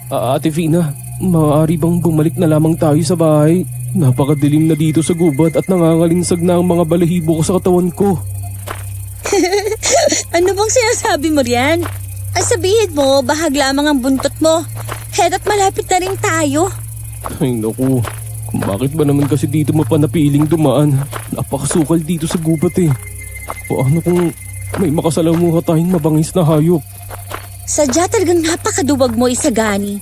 Ate Fina, maaari bang bumalik na lamang tayo sa bahay? Napakadilim na dito sa gubat at nangangalinsag na ang mga balahibo ko sa katawan ko. Ano bang sinasabi mo riyan? Ay sabihin mo, bahag lamang ang buntot mo. Heta't malapit na rin tayo. Ay naku, kung bakit ba naman kasi dito mo pa napiling dumaan? Napakasukal dito sa gubat eh. Paano kung may makasalamuha tayong mabangis na hayop? Sadya talagang napakaduwag mo, Isagani.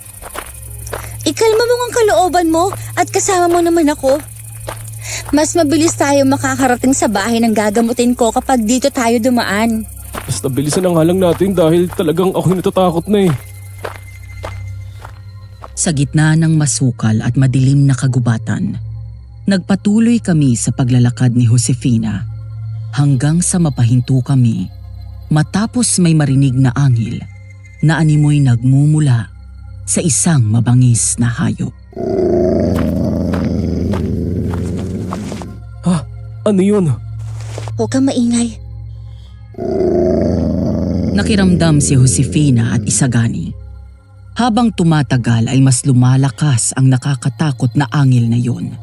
Ikalma mo ang kalooban mo at kasama mo naman ako. Mas mabilis tayo makakarating sa bahay ng gagamutin ko kapag dito tayo dumaan. Basta bilisan na nga lang natin dahil talagang ako'y natatakot na eh. Sa gitna ng masukal at madilim na kagubatan, nagpatuloy kami sa paglalakad ni Josefina hanggang sa mapahinto kami matapos may marinig na angil na animoy nagmumula sa isang mabangis na hayop. Ha? Ano yun? Huwag kang maingay. Nakiramdam si Josefina at Isagani. Habang tumatagal ay mas lumalakas ang nakakatakot na angil na yun.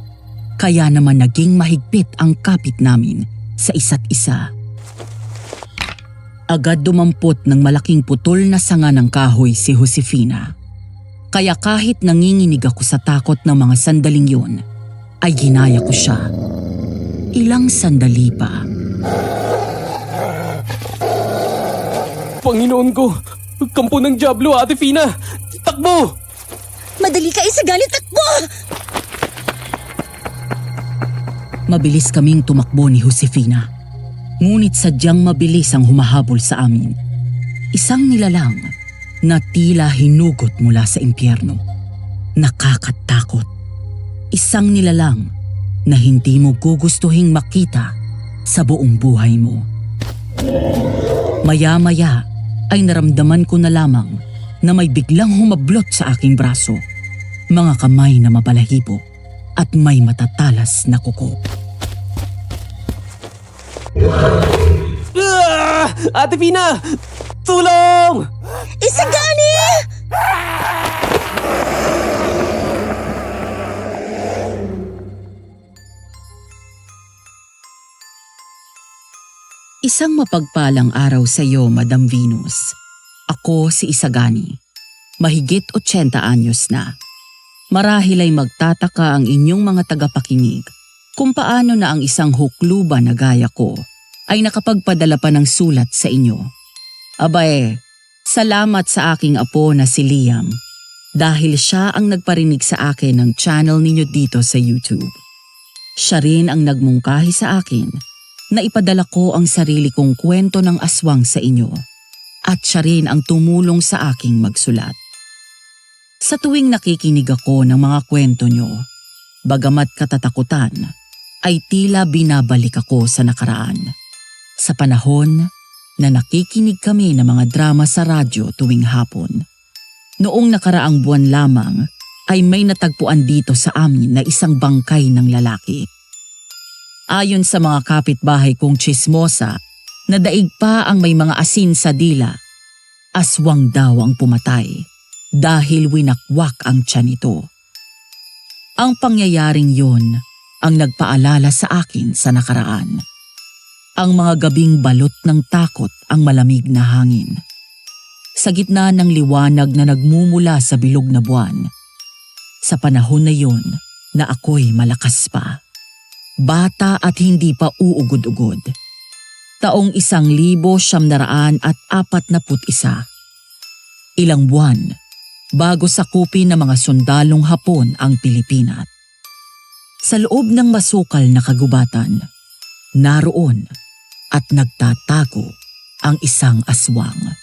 Kaya naman naging mahigpit ang kapit namin sa isa't isa. Agad dumampot ng malaking putol na sanga ng kahoy si Josefina. Kaya kahit nanginginig ako sa takot ng mga sandaling yun, ay ginaya ko siya. Ilang sandali pa. Panginoon ko! Kampo ng Diablo, Ate Fina! Takbo! Madali ka, Isagani, takbo! Mabilis kaming tumakbo ni Josefina. Ngunit sadyang mabilis ang humahabol sa amin. Isang nilalang na tila hinugot mula sa impyerno. Nakakatakot. Isang nilalang na hindi mo gugustuhing makita sa buong buhay mo. Maya-maya ay naramdaman ko na lamang na may biglang humablot sa aking braso. Mga kamay na mabalahibo at may matatalas na kuko. Ate Fina! Tulong! Isagani! Isang mapagpalang araw sa iyo, Madam Venus. Ako si Isagani. Mahigit 80 anyos na. Marahil ay magtataka ang inyong mga tagapakinig kung paano na ang isang hukluban na gaya ko ay nakapagpadala pa ng sulat sa inyo. Abay, salamat sa aking apo na si Liam dahil siya ang nagparinig sa akin ng channel ninyo dito sa YouTube. Siya rin ang nagmungkahi sa akin na ipadala ko ang sarili kong kwento ng aswang sa inyo at siya rin ang tumulong sa aking magsulat. Sa tuwing nakikinig ako ng mga kwento nyo, bagamat katatakutan, ay tila binabalik ako sa nakaraan. Sa panahon na nakikinig kami ng mga drama sa radyo tuwing hapon. Noong nakaraang buwan lamang ay may natagpuan dito sa amin na isang bangkay ng lalaki. Ayon sa mga kapitbahay kong tsismosa, nadaig pa ang may mga asin sa dila. Aswang daw ang pumatay dahil winakwak ang tiyan nito. Ang pangyayaring yun ang nagpaalala sa akin sa nakaraan. Ang mga gabing balot ng takot ang malamig na hangin. Sa gitna ng liwanag na nagmumula sa bilog na buwan. Sa panahon na yun na ako'y malakas pa. Bata at hindi pa uugod-ugod. Taong 1941. Ilang buwan bago sakupin ng mga sundalong Hapon ang Pilipinas. Sa loob ng masukal na kagubatan, naroon at nagtatago ang isang aswang.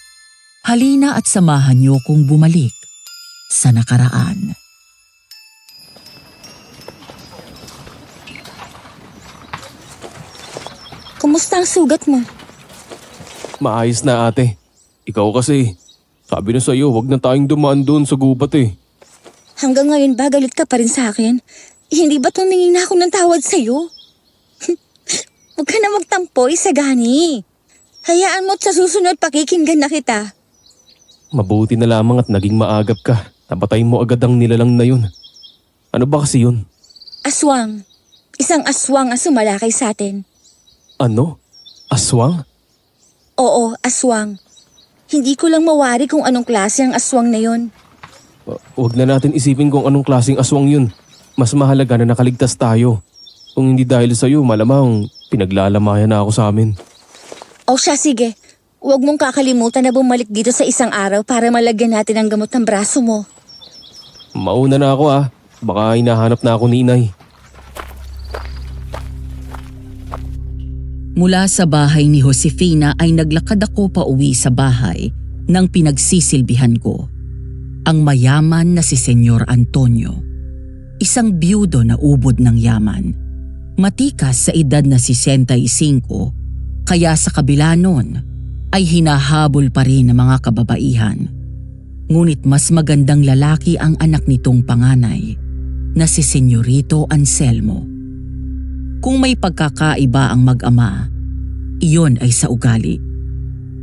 Halina at samahan niyo kong bumalik sa nakaraan. Kumusta ang sugat mo? Maayos na ate. Ikaw kasi, sabi na sa'yo wag na tayong dumaan doon sa gubat eh. Hanggang ngayon ba galit ka pa rin sa akin? Hindi ba tumingin na ako ng tawad sa'yo? Huwag ka na magtampo, Isagani. Hayaan mo't sa susunod pakikinggan na kita. Mabuti na lamang at naging maagap ka. Napatay mo agad ang nilalang na yun. Ano ba kasi yun? Aswang. Isang aswang ang sumalakay sa atin. Ano? Aswang? Oo, aswang. Hindi ko lang mawari kung anong klase ang aswang na yon. Huwag na natin isipin kung anong klaseng aswang yun. Mas mahalaga na nakaligtas tayo. Kung hindi dahil sa'yo, malamang pinaglalamayan na ako sa amin. O siya, sige. Huwag mong kakalimutan na bumalik dito sa isang araw para malagyan natin ang gamot ng braso mo. Mauna na ako ah. Baka hinahanap na ako ni Inay. Mula sa bahay ni Josefina ay naglakad ako pa uwi sa bahay ng pinagsisilbihan ko. Ang mayaman na si Senyor Antonio. Isang biyudo na ubod ng yaman. Matikas sa edad na 65, kaya sa kabila nun ay hinahabol pa rin ng mga kababaihan. Ngunit mas magandang lalaki ang anak nitong panganay na si Senyorito Anselmo. Kung may pagkakaiba ang mag-ama, iyon ay sa ugali.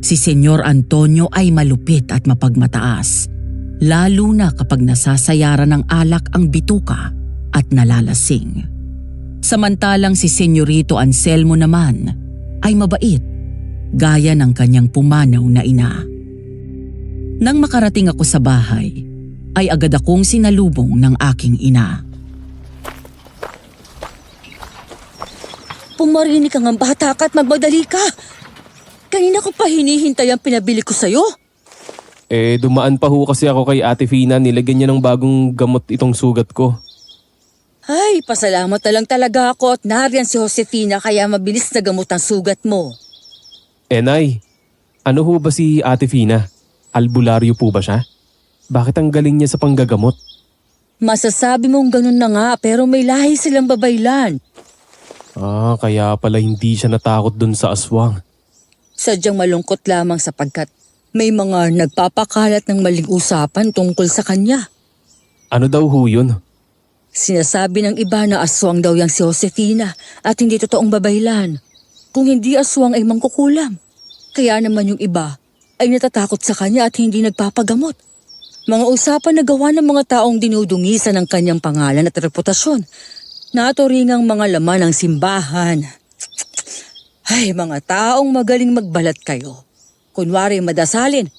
Si Senyor Antonio ay malupit at mapagmataas, lalo na kapag nasasayaran ng alak ang bituka at nalalasing. Samantalang si Senyorito Anselmo naman ay mabait, gaya ng kanyang pumanaw na ina. Nang makarating ako sa bahay, ay agad akong sinalubong ng aking ina. Pumarinig ka ng bata ka at magmadali ka. Kanina ko pa hinihintay ang pinabili ko sa'yo. Dumaan pa ho kasi ako kay Ate Fina. Nilagyan niya ng bagong gamot itong sugat ko. Ay, pasalamat na lang talaga ako at nariyan si Josefina kaya mabilis na gamot ang sugat mo. Nay, ano ho ba si Ate Fina? Albularyo po ba siya? Bakit ang galing niya sa panggagamot? Masasabi mong ganun na nga pero may lahi silang babaylan. Kaya pala hindi siya natakot dun sa aswang. Sadyang malungkot lamang sapagkat may mga nagpapakalat ng maling usapan tungkol sa kanya. Ano daw ho yun? Sinasabi ng iba na aswang daw yang si Josefina at hindi totoong babaylan. Kung hindi aswang ay mangkukulam. Kaya naman yung iba ay natatakot sa kanya at hindi nagpapagamot. Mga usapan na gawa ng mga taong dinudungisan ng kanyang pangalan at reputasyon. Naturingang mga laman ng simbahan. Ay, mga taong magaling magbalat kayo. Kunwari madasalin,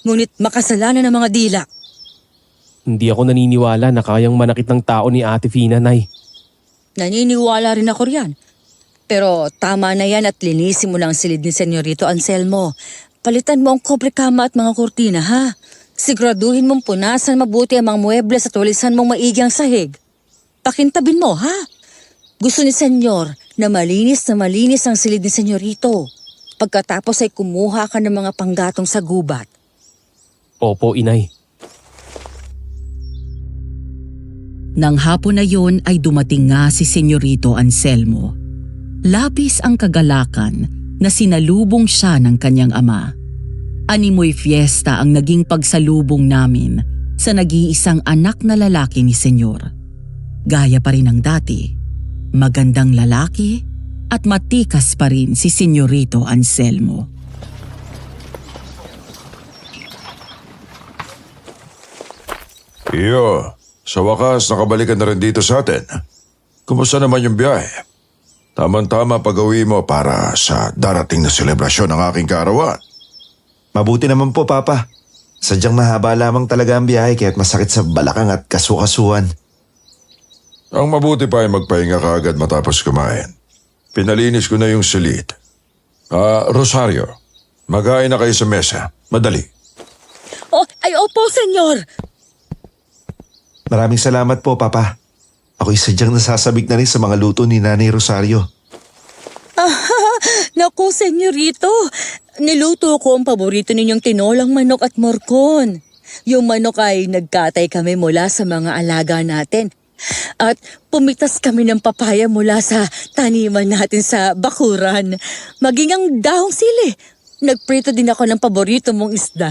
ngunit makasalanan ng mga dila. Hindi ako naniniwala na kayang manakit ng tao ni Ate Fina, Nay. Naniniwala rin ako riyan. Pero tama na yan at linisin mo na ang silid ni Senyorito Anselmo. Palitan mo ang kobre kama at mga kurtina, ha? Siguraduhin mong punasan mabuti ang mga muebles at walisan mong maigi ang sahig. Pakintabin mo, ha? Gusto ni Senyor na malinis ang silid ni Senyorito. Pagkatapos ay kumuha ka ng mga panggatong sa gubat. Opo, Inay. Nang hapon na yon ay dumating nga si Senyorito Anselmo. Labis ang kagalakan na sinalubong siya ng kanyang ama. Animoy fiesta ang naging pagsalubong namin sa nag-iisang anak na lalaki ni Senyor. Gaya pa rin ng dati, magandang lalaki at matikas pa rin si Senyorito Anselmo. Iyo, sa wakas nakabalik ka na rin dito sa atin. Kumusta naman yung biyahe? Tama-tama pag-uwi mo para sa darating na selebrasyon ng aking kaarawan. Mabuti naman po, Papa. Sadyang mahaba lamang talaga ang biyahe kaya't masakit sa balakang at kasukasuan. Ang mabuti pa ay magpahinga ka agad matapos kumain. Pinalinis ko na yung silid. Rosario, mag-hain na kayo sa mesa. Madali. Opo, Senyor! Maraming salamat po, Papa. Ako'y sadyang nasasabik na rin sa mga luto ni Nanay Rosario. Naku, Senyorito. Niluto ko ang paborito ninyong tinolang manok at morcon. Yung manok ay nagkatay kami mula sa mga alaga natin. At pumitas kami ng papaya mula sa taniman natin sa bakuran. Maging ang dahong sili. Nagprito din ako ng paborito mong isda.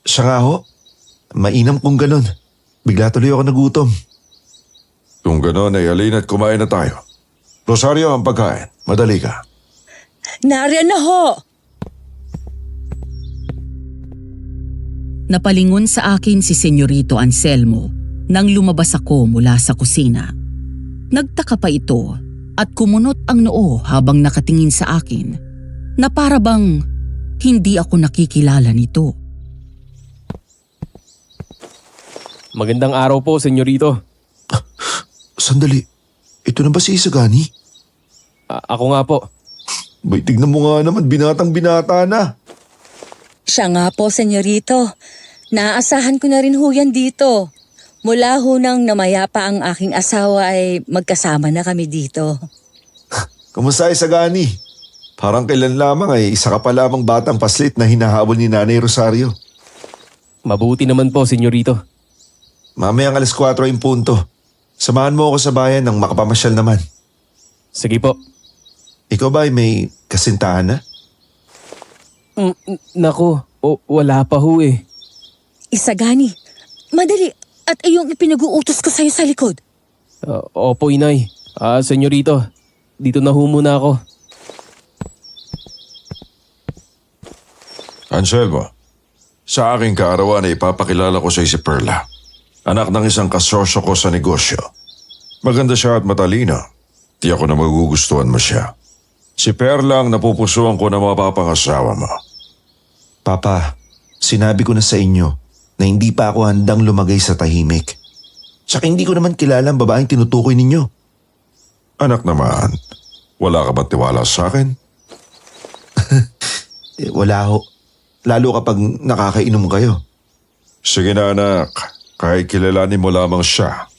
Siya nga ho. Mainam kung ganun. Bigla tuloy ako nagutom. Kung gano'n ay halina't kumain na tayo. Rosario, ang pagkain. Madali ka. Nariyan na ho! Napalingon sa akin si Senyorito Anselmo nang lumabas ako mula sa kusina. Nagtaka pa ito at kumunot ang noo habang nakatingin sa akin na para bang hindi ako nakikilala nito. Magandang araw po, senyorito. Sandali, ito na ba si Isagani? Ako nga po. Bay, tignan mo nga naman, binatang-binata na. Siya nga po, senyorito. Naaasahan ko na rin ho yan dito. Mula ho nang namaya pa ang aking asawa ay magkasama na kami dito. Kamusta Isagani? Parang kailan lamang ay isa ka pa lamang batang paslit na hinahabol ni Nanay Rosario. Mabuti naman po, senyorito. Mamayang 4:00 yung punto. Samahan mo ako sa bayan ng makapamasyal naman. Sige po. Ikaw ba ay may kasintahan na? Nako, wala pa ho eh. Isagani, madali at iyong ipinag-uutos ko sa'yo sa likod. Opo, inay. Senyorito, dito na ho muna ako. Anselmo, sa aking kaarawan ay ipapakilala ko sa si Perla. Anak ng isang kasosyo ko sa negosyo. Maganda siya at matalino. Tiyak ko na magugustuhan mo siya. Si Perla ang napupusuan ko na mapapangasawa mo. Papa, sinabi ko na sa inyo na hindi pa ako handang lumagay sa tahimik. Tsaka hindi ko naman kilala ang babaeng tinutukoy ninyo. Anak naman, wala ka ba tiwala sa akin? Wala ho. Lalo kapag nakakainom kayo. Sige na anak, kahit kilalanin mo lamang siya.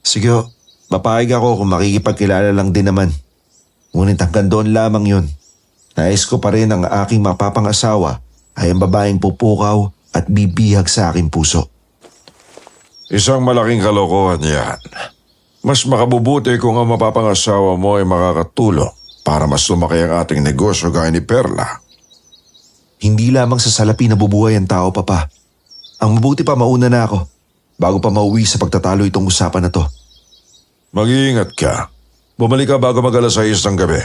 Sige ho, papayag ako kung makikipagkilala lang din naman. Ngunit hanggang doon lamang yun. Nais ko pa rin ang aking mapapangasawa ay ang babaeng pupukaw at bibihag sa aking puso. Isang malaking kalokohan yan. Mas makabubuti kung ang mapapangasawa mo ay makakatulong para mas lumaki ang ating negosyo gaya ni Perla. Hindi lamang sa salapi nabubuhay ang tao, Papa. Ang mabuti pa mauna na ako bago pa mauwi sa pagtatalo itong usapan na to. Mag-iingat ka. Bumalik ka bago mag-alas 6 ng gabi.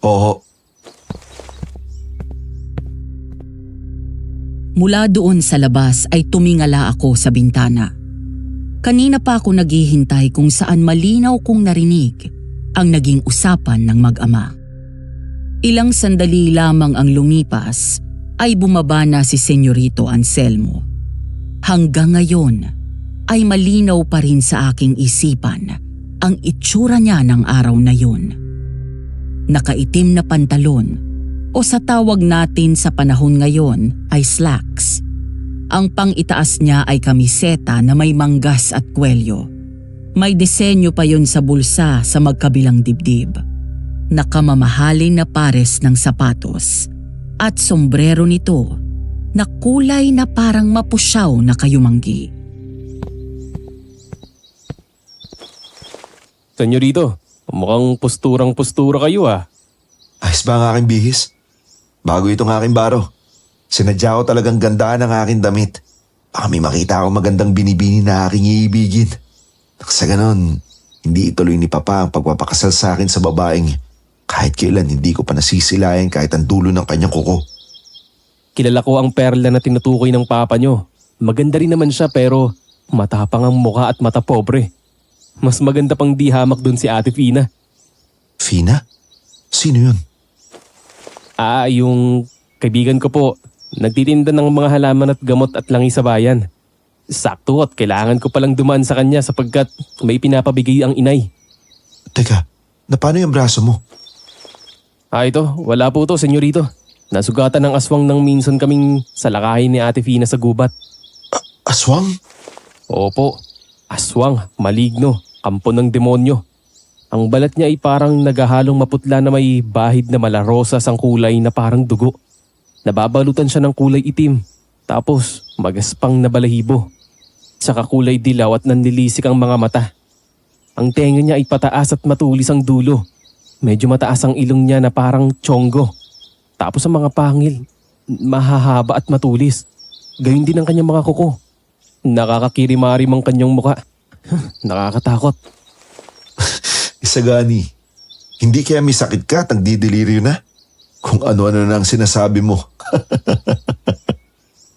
Oo. Mula doon sa labas ay tumingala ako sa bintana. Kanina pa ako naghihintay kung saan malinaw kong narinig ang naging usapan ng mag-ama. Ilang sandali lamang ang lumipas ay bumaba na si Senyorito Anselmo. Hanggang ngayon ay malinaw pa rin sa aking isipan ang itsura niya ng araw na yun. Nakaitim na pantalon o sa tawag natin sa panahon ngayon ay slacks. Ang pang-itaas niya ay kamiseta na may manggas at kwelyo. May disenyo pa yon sa bulsa sa magkabilang dibdib. Nakamamahalin na pares ng sapatos at sombrero nito na kulay na parang mapusyaw na kayumanggi. Senyorito, mukhang posturang-postura kayo ah. Ayos ba ang aking bihis? Bago itong aking baro. Sinadya ko talagang gandaan ang aking damit. Baka may makita akong magandang binibini na aking iibigin. Sa ganon, hindi ituloy ni Papa ang pagpapakasal sa akin sa babaeng kahit kailan hindi ko pa nasisilayan kahit ang dulo ng kanyang kuko. Kilala ko ang Perla na tinutukoy ng papa nyo. Maganda rin naman siya pero matapang ang mukha at mata pobre. Mas maganda pang di hamak dun si Ate Fina. Fina? Sino yun? Yung kaibigan ko po. Nagtitinda ng mga halaman at gamot at langi sa bayan. Sakto at kailangan ko palang dumaan sa kanya sapagkat may pinapabigay ang inay. Teka, na paano yung braso mo? Ito, wala po to, senyorito. Nasugatan ng aswang nang minsan kaming salakahin ni Ate Fina sa gubat. Aswang? Opo, aswang, maligno, kampo ng demonyo. Ang balat niya ay parang nagahalong maputla na may bahid na malarosas ang kulay na parang dugo. Nababalutan siya ng kulay itim, tapos magaspang na balahibo. Saka kulay dilaw at nanlilisik ang mga mata. Ang tenga niya ay pataas at matulis ang dulo. Medyo mataas ang ilong niya na parang tiyonggo. Tapos ang mga pangil, mahahaba at matulis. Gayun din ang kanyang mga kuko. Nakakakirimarim ang kanyang muka. Nakakatakot. Isagani, hindi kaya may sakit ka at nagdidelirio na? Kung ano-ano na ang sinasabi mo.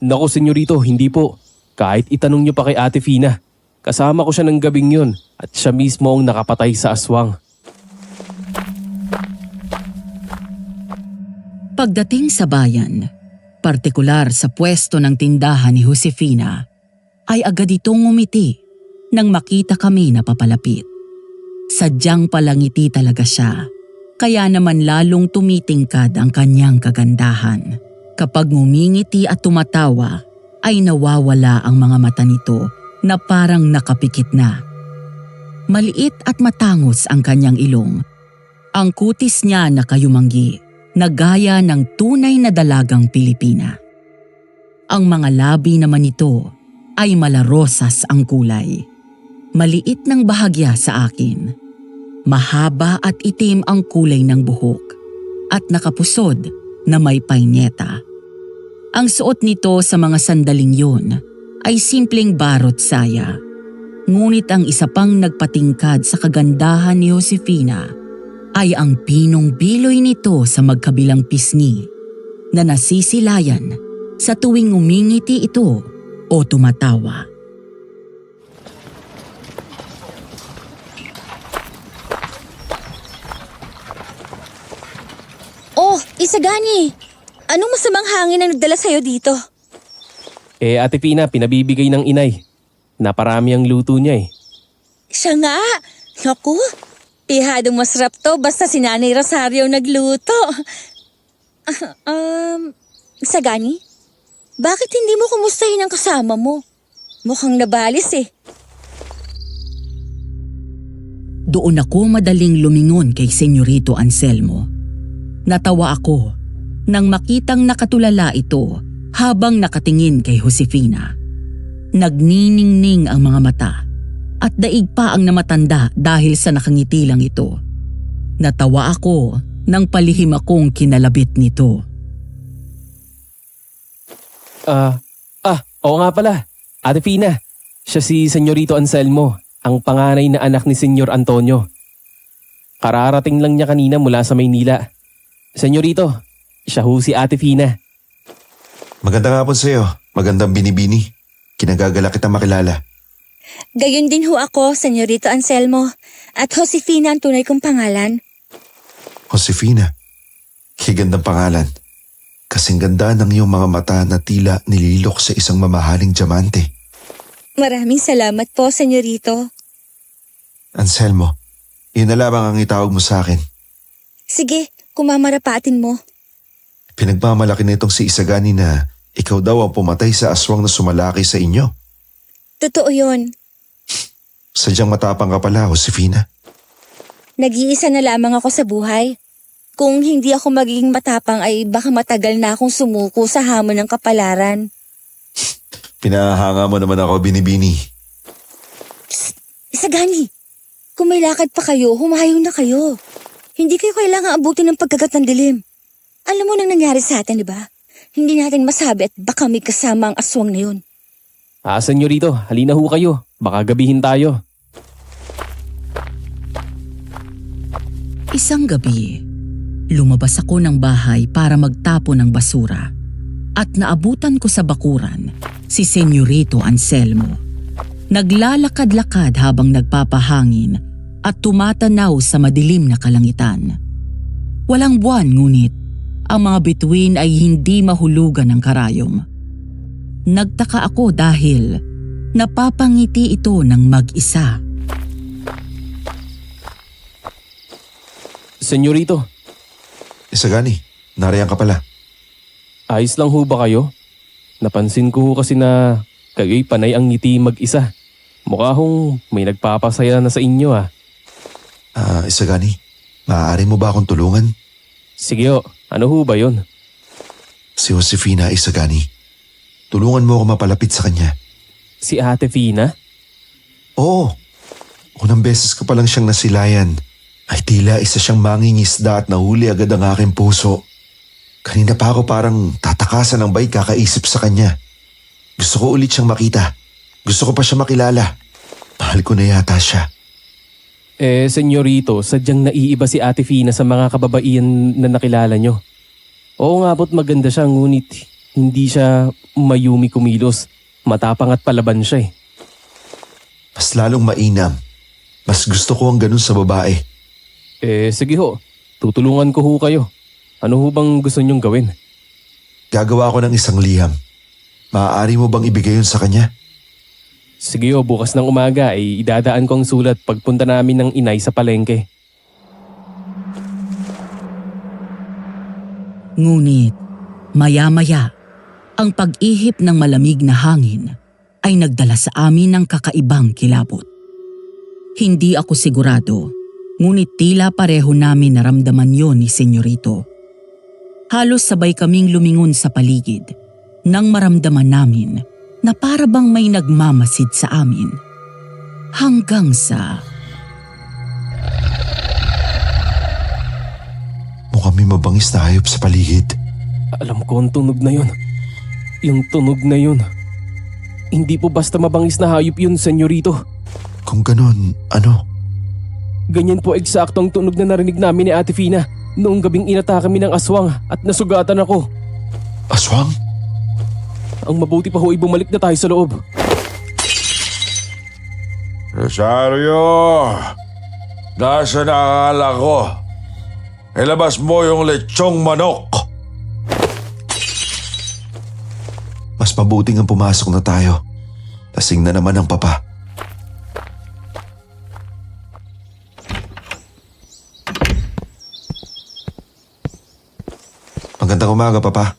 Naku, senyorito, hindi po. Kahit itanong niyo pa kay Ate Fina. Kasama ko siya ng gabing yun at siya mismo ang nakapatay sa aswang. Pagdating sa bayan, partikular sa pwesto ng tindahan ni Josefina, ay agad itong ngumiti nang makita kami na papalapit. Sadyang palangiti talaga siya, kaya naman lalong tumitingkad ang kanyang kagandahan. Kapag ngumingiti at tumatawa, ay nawawala ang mga mata nito na parang nakapikit na. Maliit at matangos ang kanyang ilong. Ang kutis niya nakayumanggi, na gaya ng tunay na dalagang Pilipina. Ang mga labi naman nito ay malarosas ang kulay. Maliit ng bahagya sa akin. Mahaba at itim ang kulay ng buhok at nakapusod na may paineta. Ang suot nito sa mga sandaling yun ay simpleng barot saya. Ngunit ang isa pang nagpatingkad sa kagandahan ni Josefina ay ang pinong biloy nito sa magkabilang pisngi na nasisilayan sa tuwing umingiti ito o tumatawa. Oh, Isagani! Anong masamang hangin ang nagdala sa'yo dito? Ate Fina, pinabibigay ng inay. Naparami ang luto niya eh. Siya nga! Naku, pihadong masarap to basta si Nanay Rosario nagluto. Isagani? Bakit hindi mo kumustahin ang kasama mo? Mukhang nabalis eh. Doon ako madaling lumingon kay Senyorito Anselmo. Natawa ako nang makitang nakatulala ito habang nakatingin kay Josefina. Nagniningning ang mga mata at daig pa ang namatanda dahil sa nakangiti lang ito. Natawa ako nang palihim akong kinalabit nito. Oo nga pala. Ate Fina, siya si Senyorito Anselmo, ang panganay na anak ni Senyor Antonio. Kararating lang niya kanina mula sa Maynila. Senyorito, siya ho si Ate Fina. Magandang hapon sa'yo. Magandang binibini. Kinagagala kita makilala. Gayon din ho ako, Senyorito Anselmo. At Josefina ang tunay kong pangalan. Josefina. Kigandang pangalan. Kasing ganda ng iyong mga mata na tila nililok sa isang mamahaling diamante. Maraming salamat po, Senyorito. Anselmo, yun na lamang ang itawag mo sa akin. Sige, kumamarapatin mo. Pinagmamalaki nitong si Isagani na ikaw daw ang pumatay sa aswang na sumalaki sa inyo. Totoo yon. Sadyang matapang ka pala, Josefina. Nag-iisa na lamang ako sa buhay. Kung hindi ako magiging matapang ay baka matagal na akong sumuko sa hamon ng kapalaran. Pinahanga mo naman ako, binibini. Isagani, kung may lakad pa kayo, humayo na kayo. Hindi kayo kailangang abutin ng pagkagat ng dilim. Alam mo nang nangyari sa atin, di ba? Hindi natin masabi at baka may kasama ang aswang na yun. Senyorito, halina ho kayo. Baka gabihin tayo. Isang gabi, lumabas ako ng bahay para magtapon ng basura at naabutan ko sa bakuran si Senyorito Anselmo. Naglalakad-lakad habang nagpapahangin at tumatanaw sa madilim na kalangitan. Walang buwan ngunit ang mga bituin ay hindi mahulugan ng karayom. Nagtaka ako dahil napapangiti ito ng mag-isa. Senyorito, Isagani, nariyan ka pala. ayos lang ho ba kayo? Napansin ko ho kasi na kayo'y panay ang ngiti mag-isa. Mukha hong may nagpapasaya na sa inyo ah. Isagani, maaari mo ba akong tulungan? Sige ho, ano ho ba yun? Si Josefina Isagani. Tulungan mo ako mapalapit sa kanya. Si Ate Fina? Oo. Unang beses ko palang siyang nasilayan. Ay tila isa siyang mangingisda at nahuli agad ang aking puso. Kanina pa ako parang tatakasan ng bay kakaisip sa kanya. Gusto ko ulit siyang makita. Gusto ko pa siya makilala. Mahal ko na yata siya. Senyorito, sadyang naiiba si Ate Fina sa mga kababaihan na nakilala nyo. Oo nga po't maganda siya, ngunit Hindi siya mayumi kumilos. Matapang at palaban siya eh. Mas lalong mainam. Mas gusto ko ang ganun sa babae. Sige ho. Tutulungan ko ho kayo. Ano ho bang gusto niyong gawin? Gagawa ko ng isang liham. Maaari mo bang ibigay yun sa kanya? Sige ho, bukas ng umaga ay idadaan ko ang sulat pagpunta namin ng inay sa palengke. Ngunit, maya-maya, ang pag-ihip ng malamig na hangin ay nagdala sa amin ng kakaibang kilabot. Hindi ako sigurado, ngunit tila pareho namin naramdaman yon ni Senyorito. Halos sabay kaming lumingon sa paligid nang maramdaman namin na para bang may nagmamasid sa amin. Hanggang sa... Mukhang may mabangis na hayop sa paligid. Alam ko ang tunog na yun. Yung tunog na yun. Hindi po basta mabangis na hayop yun, senyorito. Kung ganun, ano? Ganyan po eksakto ang tunog na narinig namin ni Ate Fina noong gabing inatake kami ng aswang at nasugatan ako. Aswang? Ang mabuti pa ho ay bumalik na tayo sa loob. Rosario! Nasa na ang alak ko? Ilabas mo yung lechong manok! Mas mabuting ang pumasok na tayo. Lasing na naman ang papa. Magandang umaga, papa.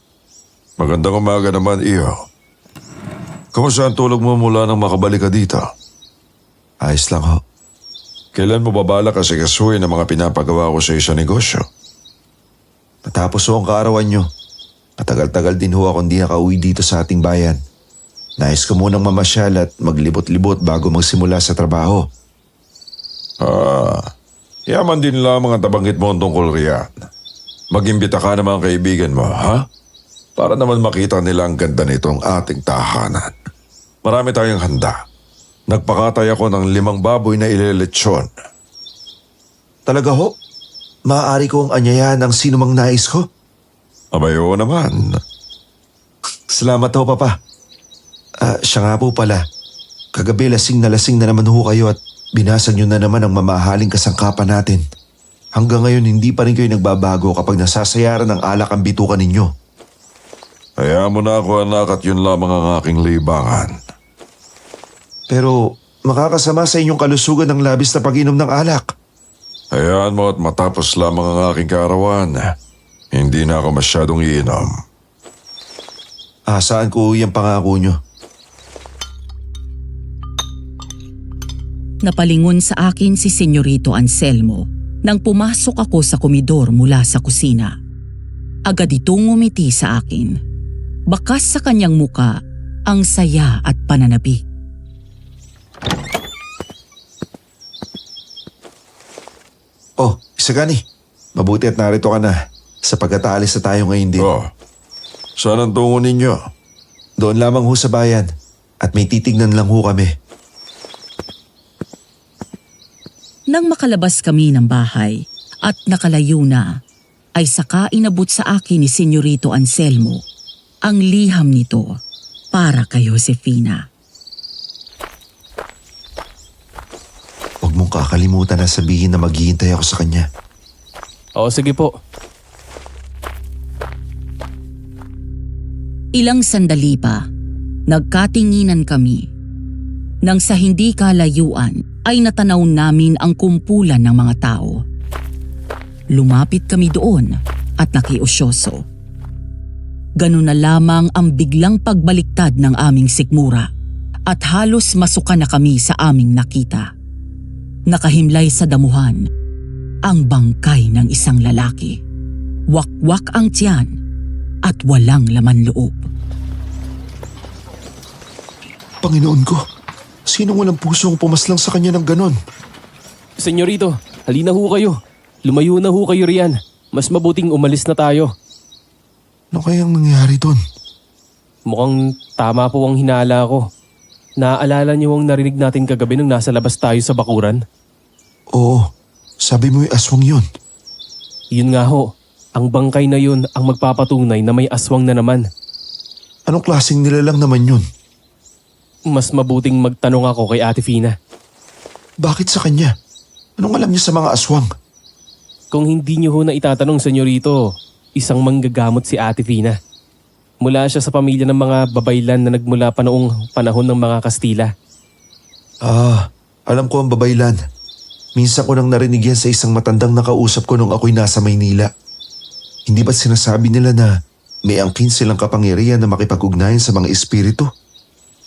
Magandang umaga naman, iyo. Kumusta ang tulog mo mula nang makabalik ka dito? Ayos lang ho. Kailan mo babala kasi kasuhin ang mga pinapagawa ko sa isang negosyo? Matapos ho ang kaarawan nyo. Matagal-tagal din ho ako hindi nakauwi dito sa ating bayan. Nais ko munang mamasyal at maglibot-libot bago magsimula sa trabaho. Yaman din lamang ang tabanggit mo tungkol riyan. Mag-imbita ka naman ang kaibigan mo, ha? Para naman makita nila ang ganda nitong ating tahanan. Marami tayong handa. Nagpakatay ako ng 5 baboy na ileletsyon. Talaga ho? Maaari ko ang anyayahan ng sino mang nais ko? Abay, oo naman. Salamat ho, papa. Siya nga po pala. Kagabi lasing na naman ho kayo at binasag nyo na naman ang mamahaling kasangkapan natin. Hanggang ngayon hindi pa rin kayo nagbabago kapag nasasayaran ng alak ang bitukan ninyo. Hayaan mo na ako, anak, at yun lamang ang aking libangan. Pero makakasama sa inyong kalusugan ng labis na pag-inom ng alak. Hayaan mo at matapos lamang ang aking kaarawan. Hindi na ako masyadong iinom. Saan ko yung pangako nyo? Napalingon sa akin si Senyorito Anselmo nang pumasok ako sa komedor mula sa kusina. Agad itong ngumiti sa akin. Bakas sa kanyang muka ang saya at pananabik. Oh, Isagani. Mabuti at narito ka na. Sa pagkataalis na tayo ngayon din. Oh, saan ang tungo ninyo? Doon lamang ho sa bayan. At may titignan lang ho kami. Nang makalabas kami ng bahay at nakalayo na, ay saka inabot sa akin ni Senyorito Anselmo ang liham nito para kay Josefina. Huwag mong kakalimutan na sabihin na maghihintay ako sa kanya. Oo, sige po. Ilang sandali pa, nagkatinginan kami. Nang sa hindi kalayuan ay natanaw namin ang kumpulan ng mga tao. Lumapit kami doon at nakiusyoso. Ganun na lamang ang biglang pagbaliktad ng aming sikmura at halos masuka na kami sa aming nakita. Nakahimlay sa damuhan ang bangkay ng isang lalaki. Wakwak ang tiyan at walang laman loob. Panginoon ko, sinong walang puso ang pumaslang sa kanya ng ganon? Senyorito, halina ho kayo. Lumayo na ho kayo riyan. Mas mabuting umalis na tayo. Ano kayang nangyari doon? Mukhang tama po ang hinala ko. Naaalala niyo ang narinig natin kagabi nung nasa labas tayo sa bakuran? Oo, sabi mo yung aswang yun. Yun nga ho, ang bangkay na yun ang magpapatunay na may aswang na naman. Anong klaseng nilalang naman yun? Mas mabuting magtanong ako kay Ate Fina. Bakit sa kanya? Anong alam niya sa mga aswang? Kung hindi niyo ho na itatanong, senyorito, isang manggagamot si Ate Fina. Mula siya sa pamilya ng mga babaylan na nagmula pa noong panahon ng mga Kastila. Alam ko ang babaylan. Minsan ko nang narinig yan sa isang matandang nakausap ko nung ako'y nasa Maynila. Hindi ba sinasabi nila na may angkin silang kapangyarihan na makipag-ugnayan sa mga espiritu?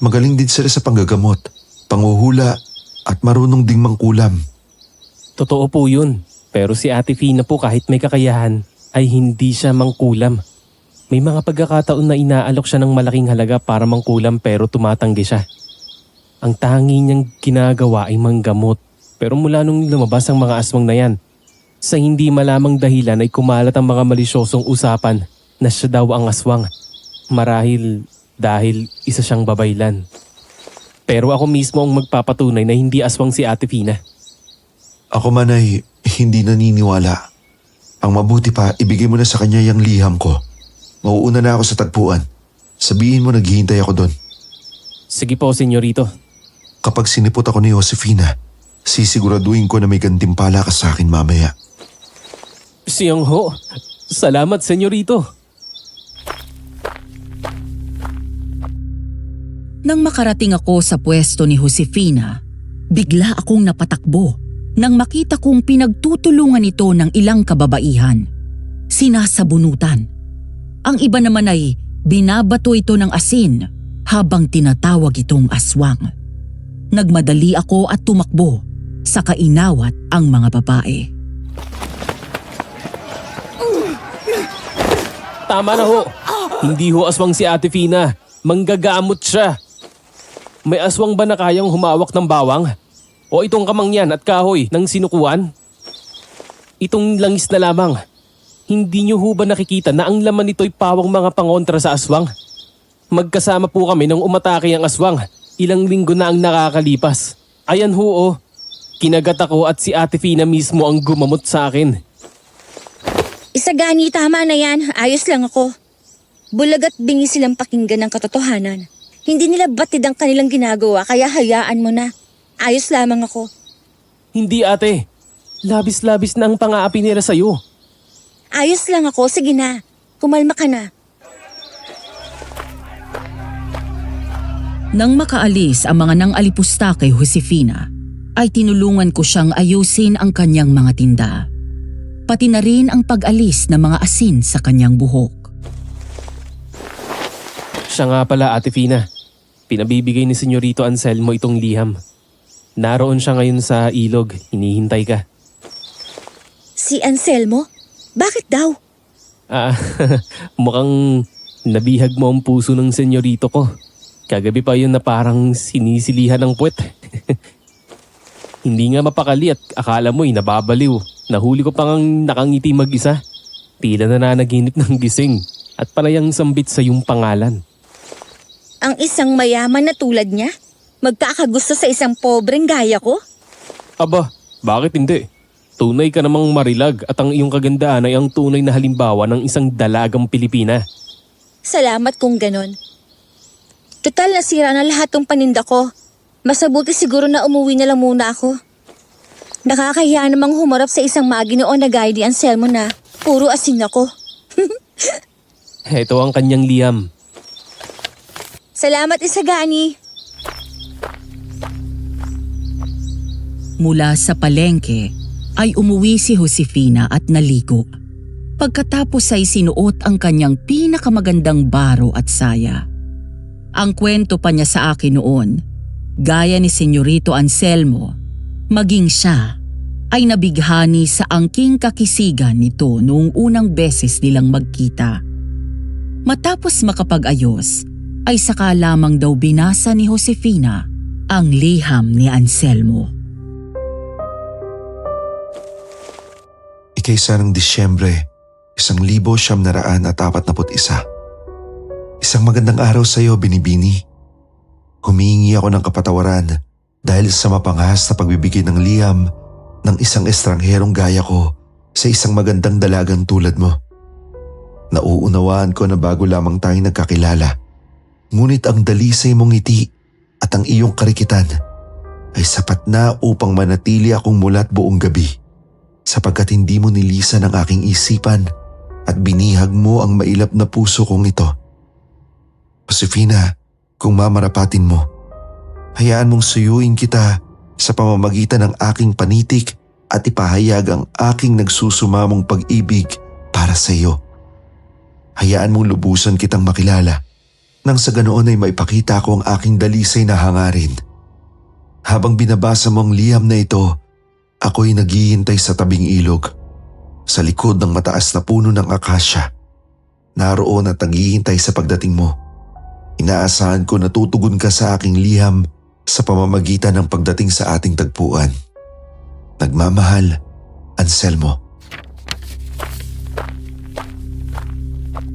Magaling din sila sa panggagamot, panghuhula at marunong ding mangkulam. Totoo po yun. Pero si Ate Fina po kahit may kakayahan ay hindi siya mangkulam. May mga pagkakataon na inaalok siya ng malaking halaga para mangkulam pero tumatanggi siya. Ang tangi niyang ginagawa ay manggamot. Pero mula nung lumabas ang mga aswang na yan, sa hindi malamang dahilan ay kumalat ang mga malisyosong usapan na siya daw ang aswang. Marahil dahil isa siyang babaylan. Pero ako mismo ang magpapatunay na hindi aswang si Ate Fina. Ako man ay hindi naniniwala. Ang mabuti pa, ibigay mo na sa kanya yung liham ko. Mauuna na ako sa tagpuan. Sabihin mo naghihintay ako doon. Sige po, senyorito. Kapag sinipot ako ni Josefina, sisiguraduhin ko na may gantimpala ka sa akin mamaya. Siyang ho. Salamat, senyorito. Nang makarating ako sa pwesto ni Josefina, bigla akong napatakbo nang makita kong pinagtutulungan ito ng ilang kababaihan. Sinasabunutan. Ang iba naman ay binabato ito ng asin habang tinatawag itong aswang. Nagmadali ako at tumakbo sa kainawat ang mga babae. Tama na ho. Hindi ho aswang si Ate Fina. Manggagamot siya. May aswang ba na kayang humawak ng bawang? O itong kamangyan at kahoy ng sinukuan? Itong langis na lamang. Hindi niyo ho ba nakikita na ang laman nito'y pawang mga pangontra sa aswang? Magkasama po kami nang umatake ang aswang. Ilang linggo na ang nakakalipas. Ayan ho oh. Kinagat ako at si Ate Fina mismo ang gumamot sa akin. Isagani, tama na yan. Ayos lang ako. Bulag at bingi silang pakinggan ng katotohanan. Hindi nila batid ang kanilang ginagawa kaya hayaan mo na. Ayos lamang ako. Hindi ate. Labis-labis na ang pang-aapi nila sa'yo. Ayos lang ako. Sige na. Kumalma ka na. Nang makaalis ang mga nang-alipusta kay Josefina, ay tinulungan ko siyang ayusin ang kanyang mga tinda. Pati na rin ang pag-alis ng mga asin sa kanyang buhok. Siya nga pala, Ate Fina. Pinabibigay ni Senyorito Anselmo itong liham. Naroon siya ngayon sa ilog. Hinihintay ka. Si Anselmo? Bakit daw? Mukhang nabihag mo ang puso ng senyorito ko. Kagabi pa yun na parang sinisilihan ng puwet. Hindi nga mapakali at akala mo'y nababaliw. Nahuli ko pang nakangiti mag-isa. Tila na nanaginip ng gising at panayang sambit sa iyong pangalan. Ang isang mayaman na tulad niya? Magkakagusto sa isang pobreng gaya ko? Aba, bakit hindi? Tunay ka namang marilag at ang iyong kagandaan ay ang tunay na halimbawa ng isang dalagang Pilipina. Salamat kung ganon. Total nasira na lahat ng paninda ko. Masabuti siguro na umuwi na lang muna ako. Nakakahiya namang humarap sa isang maginoon na gaya ni Anselmo na puro asin ako. Ito ang kanyang liham. Salamat, Isagani. Mula sa palengke ay umuwi si Josefina at naligo. Pagkatapos ay sinuot ang kanyang pinakamagandang baro at saya. Ang kwento pa niya sa akin noon, gaya ni Senyorito Anselmo, maging siya ay nabighani sa angking kakisigan nito noong unang beses nilang magkita. Matapos makapag-ayos, ay saka lamang daw binasa ni Josefina ang liham ni Anselmo. Ika-1 ng Disyembre, 1941. Isang magandang araw sa iyo, Binibini. Humihingi ako ng kapatawaran dahil sa mapanghas na pagbibigay ng liham ng isang estrangherong gaya ko sa isang magandang dalagang tulad mo. Nauunawaan ko na bago lamang tayong nagkakilala Ngunit ang dalisay mong ngiti at ang iyong karikitan ay sapat na upang manatili akong mulat buong gabi, sapagkat hindi mo nilisan ang aking isipan at binihag mo ang mailap na puso kong ito. Josefina, kung mamarapatin mo, hayaan mong suyuin kita sa pamamagitan ng aking panitik at ipahayag ang aking nagsusumamong pag-ibig para sa iyo. Hayaan mong lubusan kitang makilala nang sa ganoon ay maipakita ko ang aking dalisay na hangarin. Habang binabasa mo ang liham na ito, ako'y naghihintay sa tabing ilog, sa likod ng mataas na puno ng akasya. Naroon at naghihintay sa pagdating mo. Inaasahan ko na tutugon ka sa aking liham sa pamamagitan ng pagdating sa ating tagpuan. Nagmamahal, Anselmo.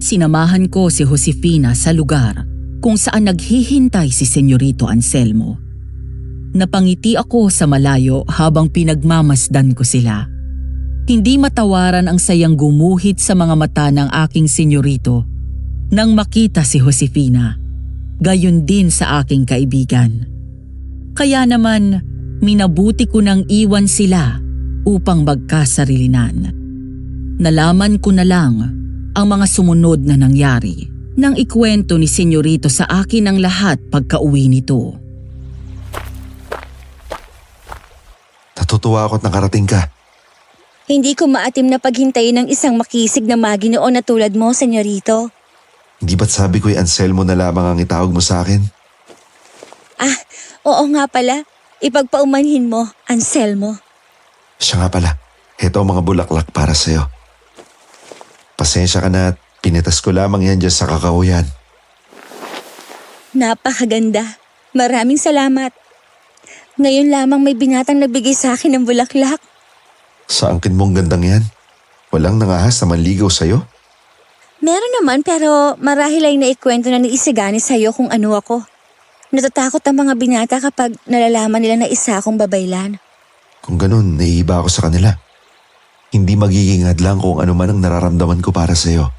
Sinamahan ko si Josefina sa lugar kung saan naghihintay si Senyorito Anselmo. Napangiti ako sa malayo habang pinagmamasdan ko sila. Hindi matawaran ang sayang gumuhit sa mga mata ng aking senyorito nang makita si Josefina, gayon din sa aking kaibigan. Kaya naman, minabuti ko nang iwan sila upang magkasarilinan. Nalaman ko na lang ang mga sumunod na nangyari nang ikwento ni senyorito sa akin ang lahat pagka-uwi nito. Natutuwa ako't nakarating ka. Hindi ko maatim na paghintayin ng isang makisig na Maginoon na tulad mo, senyorito. Hindi ba't sabi ko'y Anselmo na lamang ang itawag mo sa akin? Ah, oo nga pala. Ipagpaumanhin mo, Anselmo. Siya nga pala, heto ang mga bulaklak para sa'yo. Pasensya ka na at pinitas ko lamang yan dyan sa kakahuyan. Napakaganda. Maraming salamat. Ngayon lamang may binatang nagbigay sa akin ng bulaklak. Sa angkin mong gandang yan? Walang nangahas na manligaw sa'yo? Meron naman pero marahil ay naikwento na ni Isagani sa'yo kung ano ako. Natatakot ang mga binata kapag nalalaman nila na isa akong babaylan. Kung ganun, naiiba ako sa kanila. Hindi magiging hadlang kung ano man ang nararamdaman ko para sa'yo.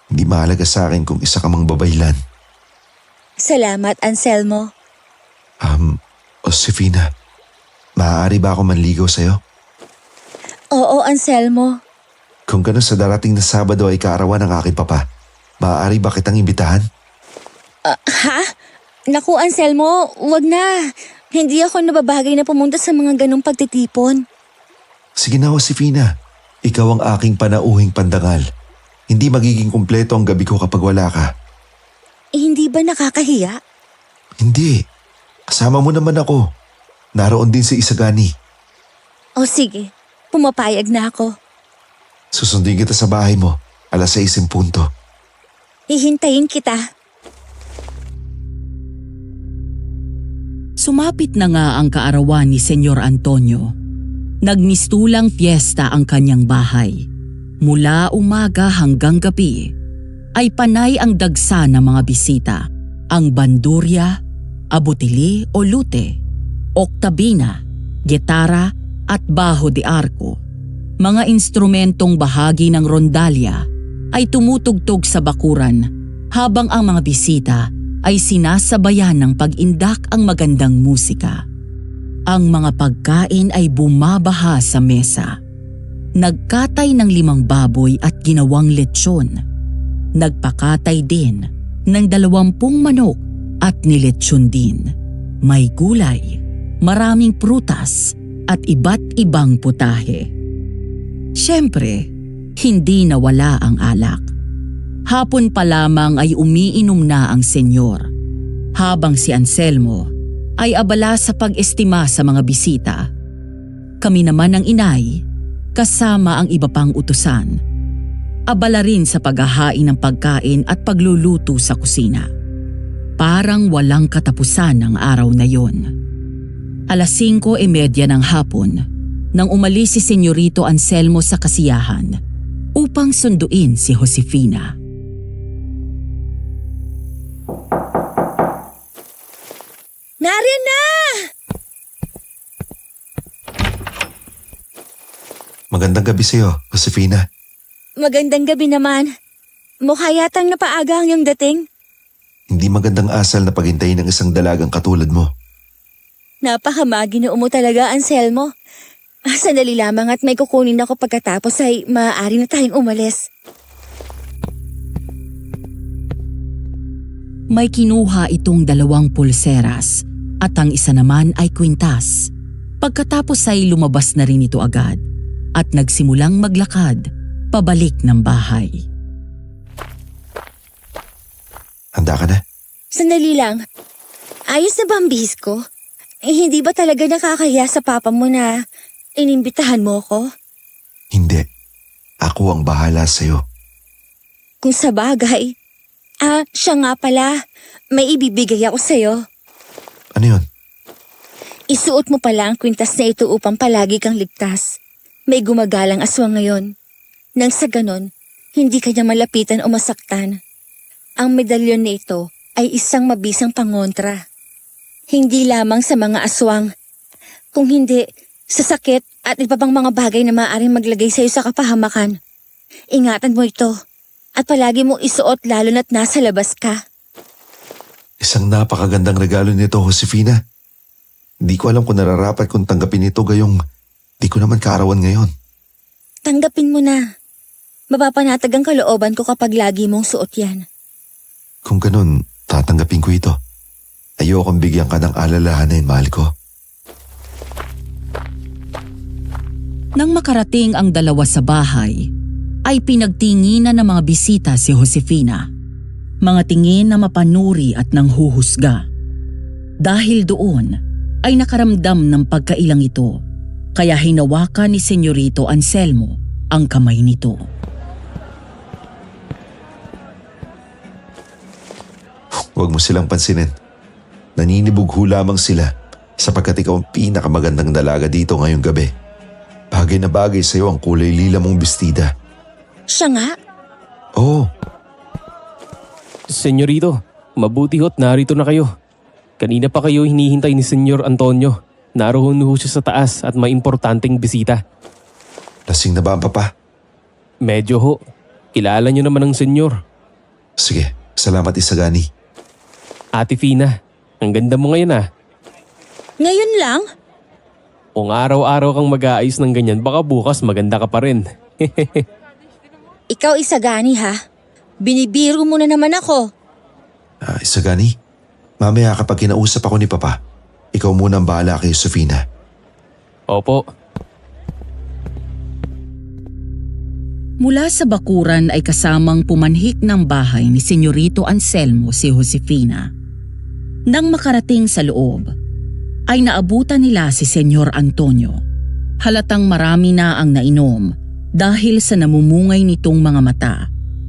Hindi mahalaga sa akin kung isa ka mang babaylan. Salamat, Anselmo. Josefina, maaari ba ako manligaw sa'yo? Oo, Anselmo. Kung ganun sa darating na Sabado ay kaarawan ng aking papa, maaari ba kitang imbitahan? Ha? Naku, Anselmo, wag na. Hindi ako nababagay na pumunta sa mga ganong pagtitipon. Sige na, Josefina. Ikaw ang aking panauhing pandangal. Hindi magiging kumpleto ang gabi ko kapag wala ka. Hindi ba nakakahiya? Hindi. Kasama mo naman ako. Naroon din si Isagani. O sige, pumapayag na ako. Susundin kita sa bahay mo, 6:00 PM. Hihintayin kita. Sumapit na nga ang kaarawan ni Senyor Antonio. Nagmistulang piyesta ang kanyang bahay. Mula umaga hanggang gabi ay panay ang dagsa ng mga bisita. Ang bandurya, abutili o lute, oktabina, gitara at baho de arco. Mga instrumentong bahagi ng rondalya ay tumutugtog sa bakuran habang ang mga bisita ay sinasabayan ng pag-indak ang magandang musika. Ang mga pagkain ay bumabaha sa mesa. Nagkatay ng 5 baboy at ginawang lechon. Nagpakatay din ng 20 manok at niletsyon din. May gulay, maraming prutas at iba't ibang putahe. Siyempre, hindi nawala ang alak. Hapon pa lamang ay umiinom na ang senyor, habang si Anselmo ay abala sa pag-estima sa mga bisita. Kami naman ng inay, kasama ang iba pang utusan, abala rin sa paghahain ng pagkain at pagluluto sa kusina. Parang walang katapusan ang araw na yon. 5:30 ng hapon nang umalis si Senyorito Anselmo sa kasiyahan upang sunduin si Josefina. Nariyan na! Magandang gabi sa'yo, Josefina. Magandang gabi naman. Mukha yatang napaaga ang iyong dating. Hindi magandang asal na paghintayin ng isang dalagang katulad mo. Napakamaginoo mo talaga, Anselmo. Sandali lamang at may kukunin ako pagkatapos ay maaari na tayong umalis. May kinuha itong 2 pulseras at ang isa naman ay kwintas. Pagkatapos ay lumabas na rin ito agad at nagsimulang maglakad pabalik ng bahay. Handa ka na? Sandali lang. Ayos na ba ang bihis ko? Hindi ba talaga nakakahiya sa papa mo na inimbitahan mo ko? Hindi. Ako ang bahala sa'yo. Kung sa bagay. Siya nga pala. May ibibigay ako sa'yo. Ano yun? Isuot mo pala ang kwintas na ito upang palagi kang ligtas. May gumagalang aswang ngayon. Nang sa ganon, hindi ka niya malapitan o masaktan. Ang medalyon na ito ay isang mabisang pangontra. Hindi lamang sa mga aswang. Kung hindi, sa sakit at iba pang mga bagay na maaaring maglagay sa iyo sa kapahamakan. Ingatan mo ito at palagi mo isuot lalo na't nasa labas ka. Isang napakagandang regalo nito, Josefina. Hindi ko alam kung nararapat kung tanggapin ito gayong di ko naman kaarawan ngayon. Tanggapin mo na. Mapapanatag ang kalooban ko kapag lagi mong suot yan. Kung ganun, tatanggapin ko ito. Ayokong bigyan ka ng alalahanin, mahal ko. Nang makarating ang 2 sa bahay, ay pinagtinginan ng mga bisita si Josefina. Mga tingin na mapanuri at nanghuhusga. Dahil doon, ay nakaramdam ng pagkailang ito, kaya hinawakan ni Senyorito Anselmo ang kamay nito. Huwag mo silang pansinin. Naninibog ho lamang sila sapagkat ikaw ang pinakamagandang dalaga dito ngayong gabi. Bagay na bagay sa iyo ang kulay lila mong bestida. Siya nga? Oo, Senyorito, mabuti ho't narito na kayo. Kanina pa kayo hinihintay ni Senyor Antonio. Naroon ho siya sa taas at may importanteng bisita. lasing na ba ang papa? Medyo ho. Kilala niyo naman ang senyor. Sige, salamat Isagani. Ate Fina, ang ganda mo ngayon ah. Ngayon lang? Kung araw-araw kang mag-aayos ng ganyan, baka bukas maganda ka pa rin. Ikaw Isagani ha? Binibiro mo na naman ako. Isagani, mamaya kapag kinausap ako ni papa, ikaw muna ang bahala kay Josefina. Opo. Mula sa bakuran ay kasamang pumanhik ng bahay ni Senyorito Anselmo si Josefina. Nang makarating sa loob, ay naabutan nila si Senyor Antonio. Halatang marami na ang nainom dahil sa namumungay nitong mga mata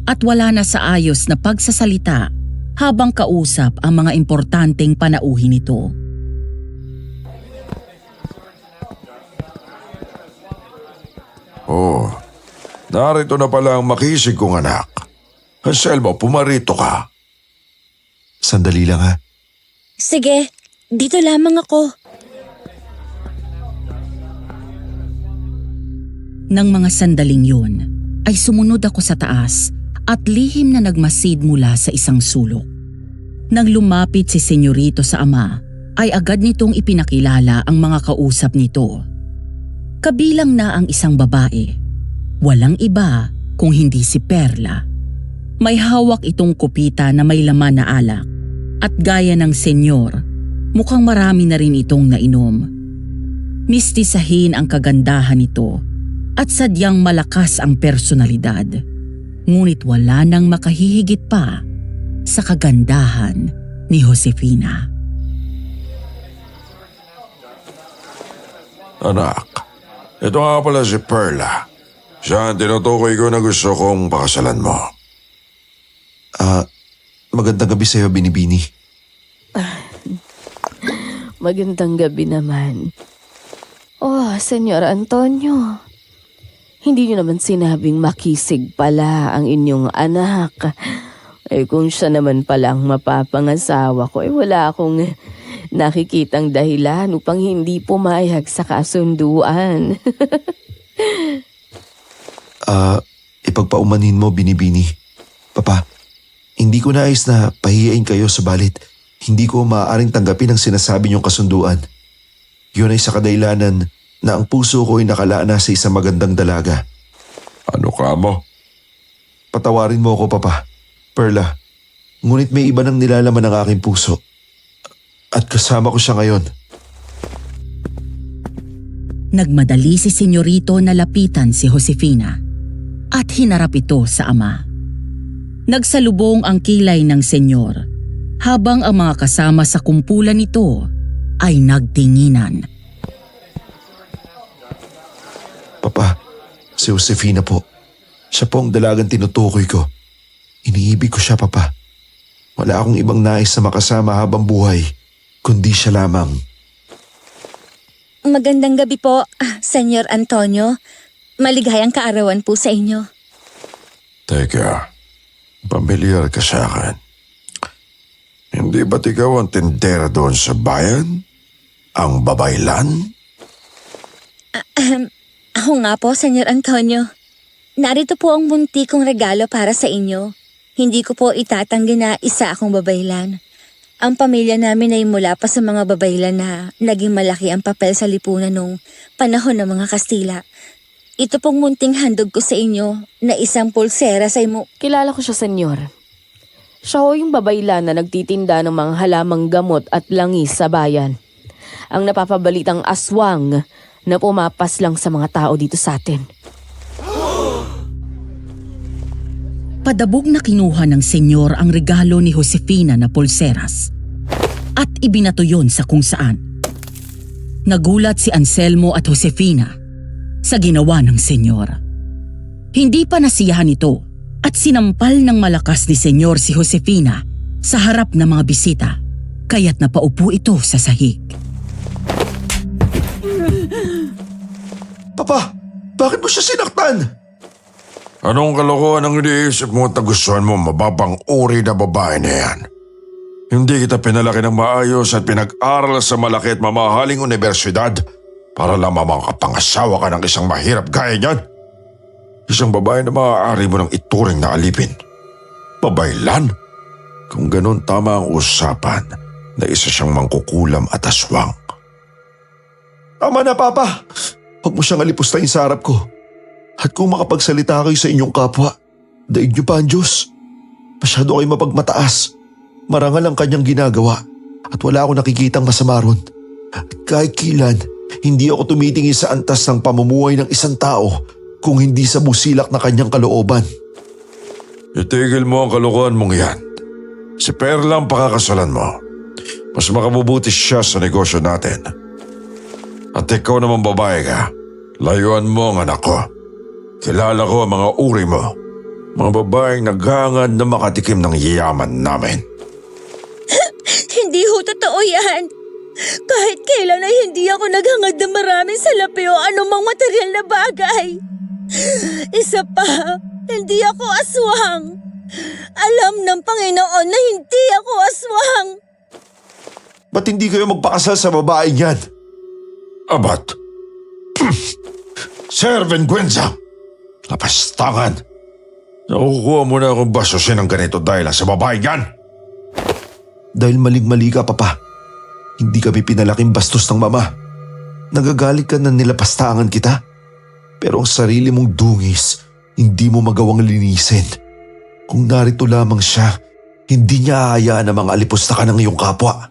at wala na sa ayos na pagsasalita habang kausap ang mga importanteng panauhin nito. Oh, narito na pala ang makisig kong anak. Anselmo, pumarito ka. Sandali lang ha. Sige, dito lamang ako. Nang mga sandaling yun, ay sumunod ako sa taas at lihim na nagmasid mula sa isang sulok. Nang lumapit si Senyorito sa ama, ay agad nitong ipinakilala ang mga kausap nito. Kabilang na ang isang babae. Walang iba kung hindi si Perla. May hawak itong kupita na may laman na alak at gaya ng senyor, mukhang marami na rin itong nainom. Mistisahin ang kagandahan nito at sadyang malakas ang personalidad. Ngunit wala nang makahihigit pa sa kagandahan ni Josefina. Anak, ito nga pala si Perla. Siya ang tinutukoy ko na gusto kong pakasalan mo. Magandang gabi sa'yo, Binibini. Magandang gabi naman. Oh, Senyor Antonio. Hindi niyo naman sinabing makisig pala ang inyong anak. Kung siya naman palang mapapangasawa ko, wala akong nakikitang dahilan upang hindi pumayag sa kasunduan. Ipagpaumanhin mo, Binibini. Papa, Hindi ko nais na pahiyain kayo, subalit hindi ko maaaring tanggapin ang sinasabi niyong kasunduan. Yun ay sa kadahilanan na ang puso ko ay nakalana sa isang magandang dalaga. Ano ka mo? Patawarin mo ako, Papa. Perla, ngunit may iba nang nilalaman ng aking puso. At kasama ko siya ngayon. Nagmadali si senyorito na lapitan si Josefina at hinarap ito sa ama. Nagsalubong ang kilay ng senyor habang ang mga kasama sa kumpulan nito ay nagtinginan. Papa, si Josefina po. Siya po ang dalagang tinutukoy ko. Iniibig ko siya, Papa. Wala akong ibang nais na makasama habang buhay, kundi siya lamang. Magandang gabi po, Senyor Antonio. Maligayang kaarawan po sa inyo. Teka, pamilyar ka sa akin. Hindi ba't ikaw ang tindera doon sa bayan? Ang babaylan? Ako nga po, Senyor Antonio. Narito po ang munti kong regalo para sa inyo. Hindi ko po itatanggi na isa akong babaylan. Ang pamilya namin ay mula pa sa mga babaylan na naging malaki ang papel sa lipunan nung panahon ng mga Kastila. Ito pong munting handog ko sa inyo na isang pulsera sa imo. Kilala ko siya, senyor. Siya ho yung babaylan na nagtitinda ng mga halamang gamot at langis sa bayan. Ang napapabalitang aswang na pumapas lang sa mga tao dito sa atin. Padabog na kinuha ng senyor ang regalo ni Josefina na pulseras at ibinato yon sa kung saan. Nagulat si Anselmo at Josefina sa ginawa ng senyor. Hindi pa nasiyahan ito at sinampal ng malakas ni senyor si Josefina sa harap ng mga bisita, kaya't napaupo ito sa sahig. Papa, bakit mo siya sinaktan? Anong kalokohan ang iniisip mo at nagustuhan mo mababang uri na babae na yan? Hindi kita pinalaki ng maayos at pinag-aral sa malaki at mamahaling universidad para lamang makapangasawa ka ng isang mahirap gaya niyan. Isang babae na maaari mo ng ituring na alipin. Babaylan? Kung ganun tama ang usapan na isa siyang mangkukulam at aswang. Tama na, Papa. Huwag mo siyang alipustahin sa harap ko. At kung makapagsalita kayo sa inyong kapwa, daig niyo pa ang Diyos. Masyado kayo mapagmataas. Marangal ang kanyang ginagawa at wala akong nakikitang masama ron. At kahit kailan, hindi ako tumitingin sa antas ng pamumuhay ng isang tao kung hindi sa busilak na kanyang kalooban. Itigil mo ang kalokohan mong yan. Si Perla ang pakakasalan mo. Mas makabubuti siya sa negosyo natin. At ikaw naman babae ka, layuan mo ang anak ko. Kilala ko ang mga uri mo. Mga babaeng naghangad na makatikim ng yaman namin. Hindi ho totoo yan. Kahit kailan ay hindi ako naghangad ng maraming salapi o anumang material na bagay. Isa pa, hindi ako aswang. Alam ng Panginoon na hindi ako aswang. Ba't hindi kayo magpakasal sa babaeng yan? Abat! Sir Venguenza! Lapastangan! Nakukuha mo na akong basusin ng ganito dahil sa babae yan! Dahil maling-mali ka, Papa. Hindi kami pinalaking bastos ng mama. Nagagalit ka na nilapastangan kita. Pero ang sarili mong dungis, hindi mo magawang linisin. Kung narito lamang siya, hindi niya ahayaan na mga alipustakan ng iyong kapwa.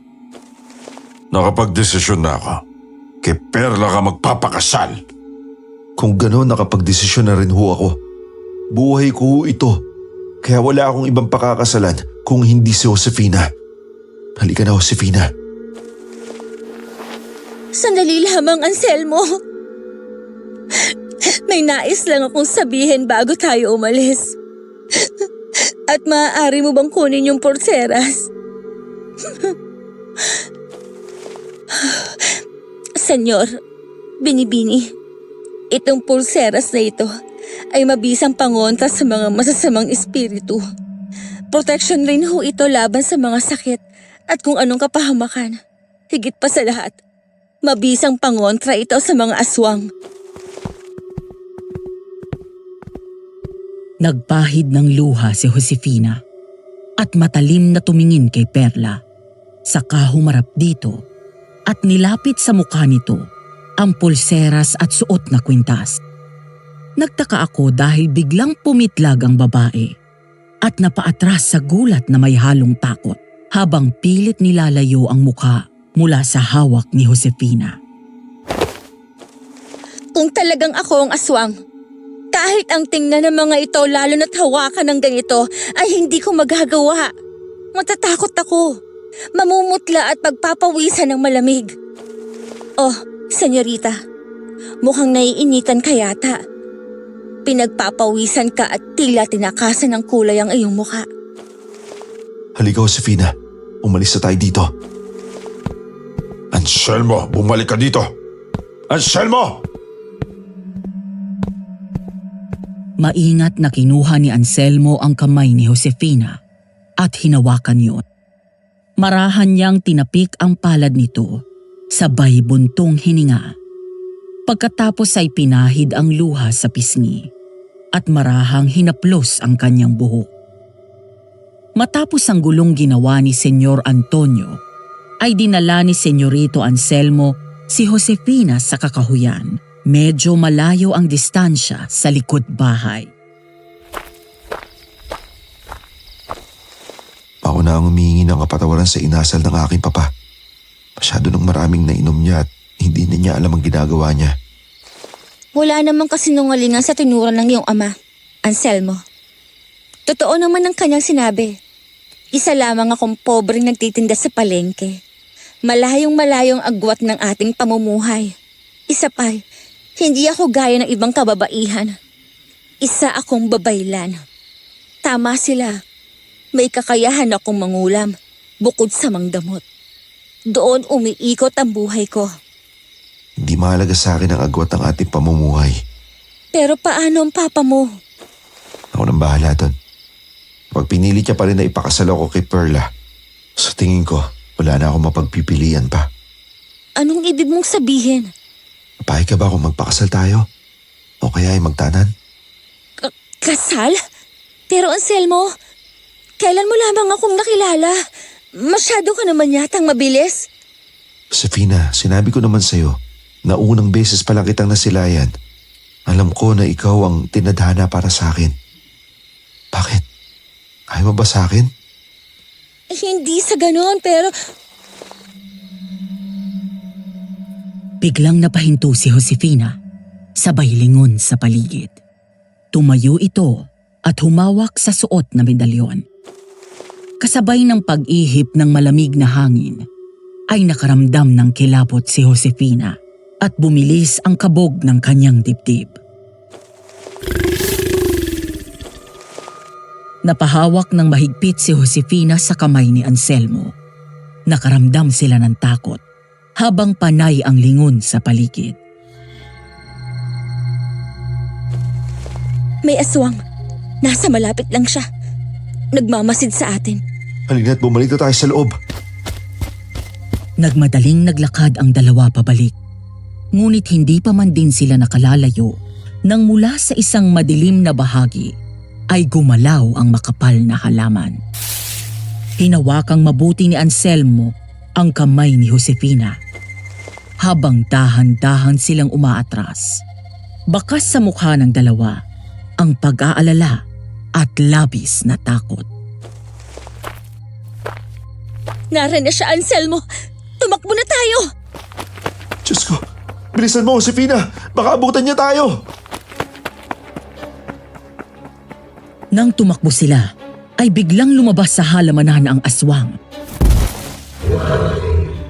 Nakapagdesisyon na ako. Kay Perla ka magpapakasal. Kung gano'n nakapagdesisyon na rin ho ako. Buhay ko ho ito. Kaya wala akong ibang pakakasalan kung hindi si Josefina. Halika na, Josefina. Sandali lamang, Anselmo. May nais lang akong sabihin bago tayo umalis. At maaari mo bang kunin yung pulseras? Senyor, Binibini, itong pulseras na ito ay mabisang pangontra sa mga masasamang espiritu. Protection rin ho ito laban sa mga sakit at kung anong kapahamakan. Higit pa sa lahat, mabisang pangontra ito sa mga aswang. Nagpahid ng luha si Josefina. at matalim na tumingin kay Perla. Saka humarap dito at nilapit sa mukha nito ang pulseras at suot na kwintas. Nagtaka ako dahil biglang pumitlag ang babae at napaatras sa gulat na may halong takot habang pilit nilalayo ang mukha mula sa hawak ni Josefina. Kung talagang ako ang aswang, kahit ang tingnan ng mga ito lalo na't hawakan ng ganito ay hindi ko magagawa. Matatakot ako, mamumutla at pagpapawisan ng malamig. Oh, senyorita, mukhang naiinitan ka yata. Pinagpapawisan ka at tila tinakasan ng kulay ang iyong mukha. Halika, Josefina. Umalis na tayo dito. Anselmo, bumalik ka dito! Anselmo! Maingat na kinuha ni Anselmo ang kamay ni Josefina at hinawakan yun. Marahan niyang tinapik ang palad nito, sabay buntong hininga. Pagkatapos ay pinahid ang luha sa pisngi at marahang hinaplos ang kanyang buhok. Matapos ang gulong ginawa ni Senyor Antonio, ay dinala ni Senyorito Anselmo si Josefina sa kakahuyan. Medyo malayo ang distansya sa likod bahay. Ako na ang humihingi ng kapatawaran sa inasal ng aking papa. Masyado nang maraming nainom niya at hindi na niya alam ang ginagawa niya. Wala namang kasinungalingan sa tinura ng iyong ama, Anselmo. Totoo naman ang kanyang sinabi. Isa lamang akong pobreng nagtitinda sa palengke. Malayong-malayong agwat ng ating pamumuhay. Isa pa, hindi ako gaya ng ibang kababaihan. Isa akong babaylan. Tama sila. May kakayahan akong mangulam bukod sa mangdamot. Doon umiikot ang buhay ko. Hindi mahalaga sa akin ang agwat ng ating pamumuhay. Pero paano ang papa mo? Ako nang bahala doon. Pag pinilit niya pa rin na ipakasal ako kay Perla, sa tingin ko, wala na akong mapagpipilian pa. Anong ibig mong sabihin? Mapahig ka ba kung magpakasal tayo? O kaya ay magtanan? Kasal? Pero Anselmo, kailan mo lamang akong nakilala? Masyado ka naman yatang mabilis. Josefina, sinabi ko naman sa'yo na unang beses pa lang kitang nasilayan. Alam ko na ikaw ang tinadhana para sa akin. Bakit? Ayaw mo ba sa akin? Hindi sa ganon, pero Biglang napahinto si Josefina, sabay lingon sa paligid. Tumayo ito at humawak sa suot na medalyon. Kasabay ng pag-ihip ng malamig na hangin, ay nakaramdam ng kilabot si Josefina at bumilis ang kabog ng kanyang dibdib. Napahawak ng mahigpit si Josefina sa kamay ni Anselmo. Nakaramdam sila ng takot habang panay ang lingon sa paligid. may aswang. Nasa malapit lang siya. Nagmamasid sa atin. Halina't bumalik na tayo sa loob. Nagmadaling naglakad ang dalawa pabalik. Ngunit hindi pa man din sila nakalalayo nang mula sa isang madilim na bahagi ay gumalaw ang makapal na halaman. Hinawakang mabuti ni Anselmo ang kamay ni Josefina habang dahan-dahan silang umaatras. Bakas sa mukha ng dalawa ang pag-aalala at labis na takot. Nara na siya, Anselmo! Tumakbo na tayo! Diyos ko, bilisan mo, Josefina! Baka abutan niya tayo! Nang tumakbo sila, ay biglang lumabas sa halamanan ang aswang.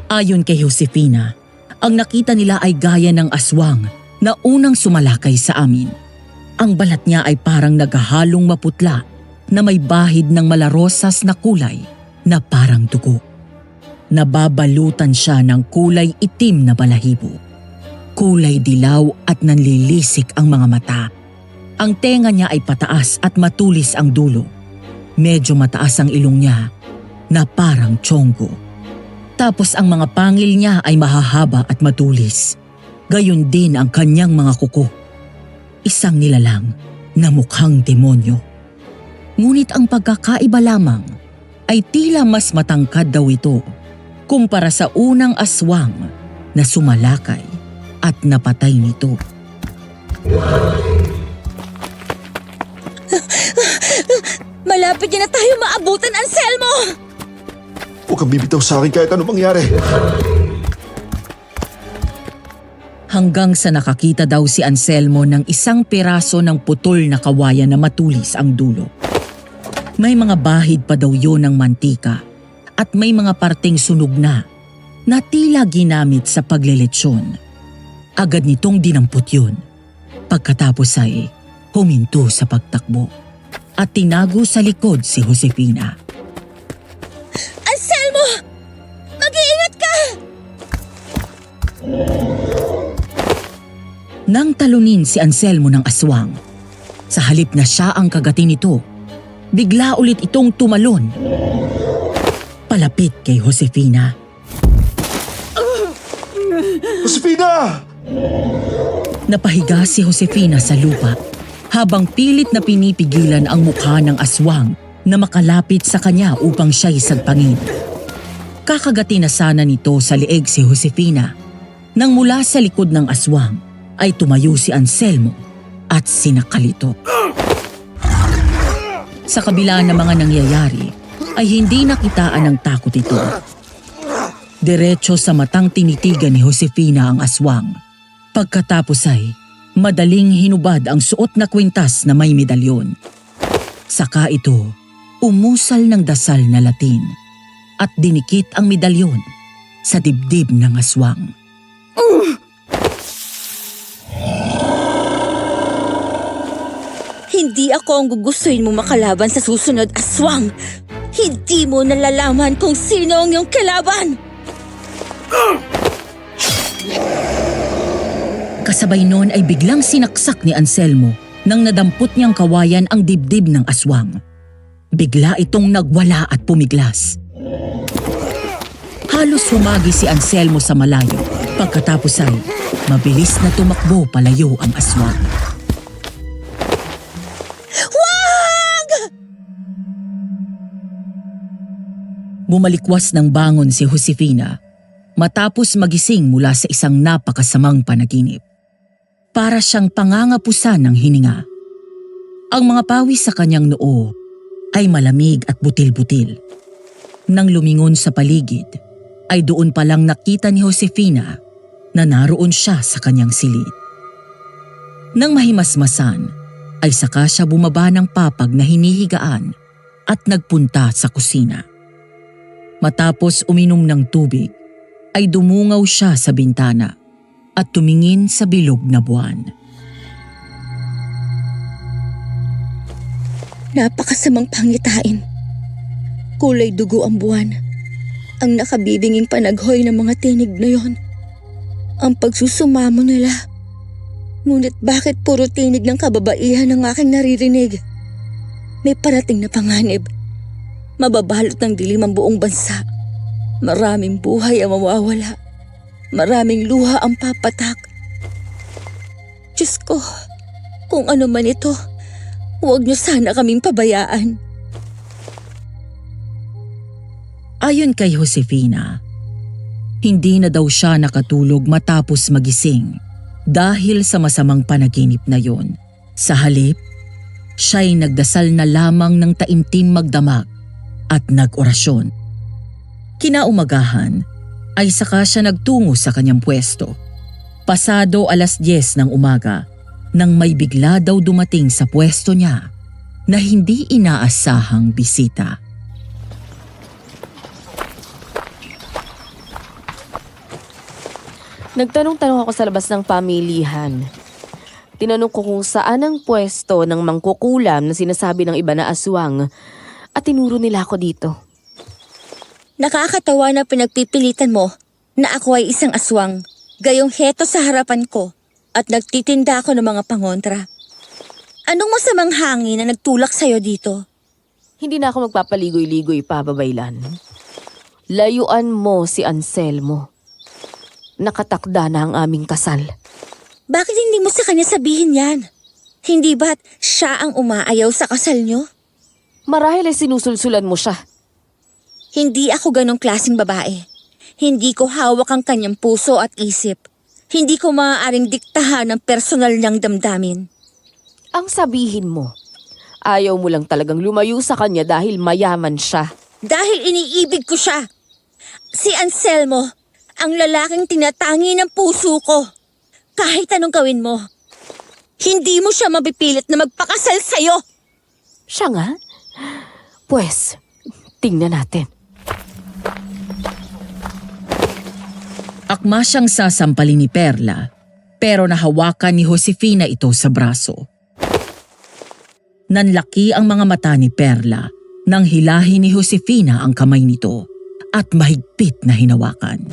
Ayon kay Josefina, ang nakita nila ay gaya ng aswang na unang sumalakay sa amin. Ang balat niya ay parang naghahalong maputla na may bahid ng malarosas na kulay na parang dugo. Nababalutan siya ng kulay itim na balahibo. Kulay dilaw at nanlilisik ang mga mata. Ang tenga niya ay pataas at matulis ang dulo. Medyo mataas ang ilong niya na parang tiyonggo. Tapos ang mga pangil niya ay mahahaba at matulis. Gayon din ang kanyang mga kuko. Isang nilalang na mukhang demonyo. Ngunit ang pagkakaiba lamang ay tila mas matangkad daw ito kumpara sa unang aswang na sumalakay at napatay nito. Malapit na tayo maabutan, Anselmo! Huwag kang bibitaw sa akin kahit ano mangyari. Hanggang sa nakakita daw si Anselmo ng isang piraso ng putol na kawayan na matulis ang dulo. May mga bahid pa daw yun ng mantika at may mga parteng sunog na tila ginamit sa pagleletsyon. Agad nitong dinampot yun. Pagkatapos ay huminto sa pagtakbo at tinago sa likod si Josefina. Anselmo! Mag-iingat ka! Nang talunin si Anselmo ng aswang, sa halip na siya ang kagatin nito, bigla ulit itong tumalon. Palapit kay Josefina. Josefina! Napahiga si Josefina sa lupa habang pilit na pinipigilan ang mukha ng aswang na makalapit sa kanya upang siya'y sagpangin. Kakagatin na sana nito sa leeg si Josefina nang mula sa likod ng aswang ay tumayo si Anselmo at sinakal ito. Sa kabila ng mga nangyayari ay hindi nakitaan ng takot ito. Diretso sa matang tinitigan ni Josefina ang aswang. Pagkatapos ay madaling hinubad ang suot na kwintas na may medalyon. Saka ito umusal ng dasal na Latin at dinikit ang medalyon sa dibdib ng aswang. Hindi ako ang gugustuhin mo makalaban sa susunod, aswang! Hindi mo nalalaman kung sino ang iyong kalaban! Kasabay noon ay biglang sinaksak ni Anselmo nang nadampot niyang kawayan ang dibdib ng aswang. Bigla itong nagwala at pumiglas. Halos humagi si Anselmo sa malayo. Pagkatapos ay mabilis na tumakbo palayo ang aswang. Wag! Bumalikwas ng bangon si Josefina matapos magising mula sa isang napakasamang panaginip. Para siyang pangangapusan ng hininga. Ang mga pawis sa kanyang noo ay malamig at butil-butil. Nang lumingon sa paligid, ay doon palang nakita ni Josefina na naroon siya sa kanyang silid. Nang mahimasmasan, ay saka siya bumaba ng papag na hinihigaan at nagpunta sa kusina. Matapos uminom ng tubig, ay dumungaw siya sa bintana at tumingin sa bilog na buwan. Napakasamang pangitain. Kulay dugo ang buwan. Ang nakabibinging panaghoy ng mga tinig na yon. Ang pagsusumamo nila. Ngunit bakit puro tinig ng kababaihan ang aking naririnig? May parating na panganib. Mababalot ng dilim ang buong bansa. Maraming buhay ang mawawala. Maraming luha ang papatak. Diyos ko, kung ano man ito, huwag niyo sana kaming pabayaan. Ayon kay Josefina, hindi na daw siya nakatulog matapos magising dahil sa masamang panaginip na yon. Sa halip, siya'y nagdasal na lamang ng taimtim magdamag at nag-orasyon. Kinaumagahan ay saka siya nagtungo sa kanyang pwesto. Pasado 10:00 ng umaga nang may bigla daw dumating sa pwesto niya na hindi inaasahang bisita. Nagtanong-tanong ako sa labas ng pamilihan. Tinanong ko kung saan ang pwesto ng mangkukulam na sinasabi ng iba na aswang at tinuro nila ako dito. Nakakatawa na pinagpipilitan mo na ako ay isang aswang, gayong heto sa harapan ko at nagtitinda ako ng mga pangontra. Anong masamang hangin na nagtulak sa'yo dito? Hindi na ako magpapaligoy-ligoy pa, babaylan. Layuan mo si Anselmo. Nakatakda na ang aming kasal. Bakit hindi mo sa kanya sabihin yan? Hindi ba't siya ang umaayaw sa kasal nyo? Marahil ay sinusulsulan mo siya. Hindi ako ganong klaseng babae. Hindi ko hawak ang kanyang puso at isip. Hindi ko maaaring diktahan ang personal niyang damdamin. Ang sabihin mo, ayaw mo lang talagang lumayo sa kanya dahil mayaman siya. Dahil iniibig ko siya. Si Anselmo, ang lalaking tinatangi ng puso ko. Kahit anong gawin mo, hindi mo siya mapipilit na magpakasal sa'yo. Siya nga? Pues, tingnan natin. Akma siyang sasampalin ni Perla, pero nahawakan ni Josefina ito sa braso. Nanlaki ang mga mata ni Perla nang hilahin ni Josefina ang kamay nito at mahigpit na hinawakan.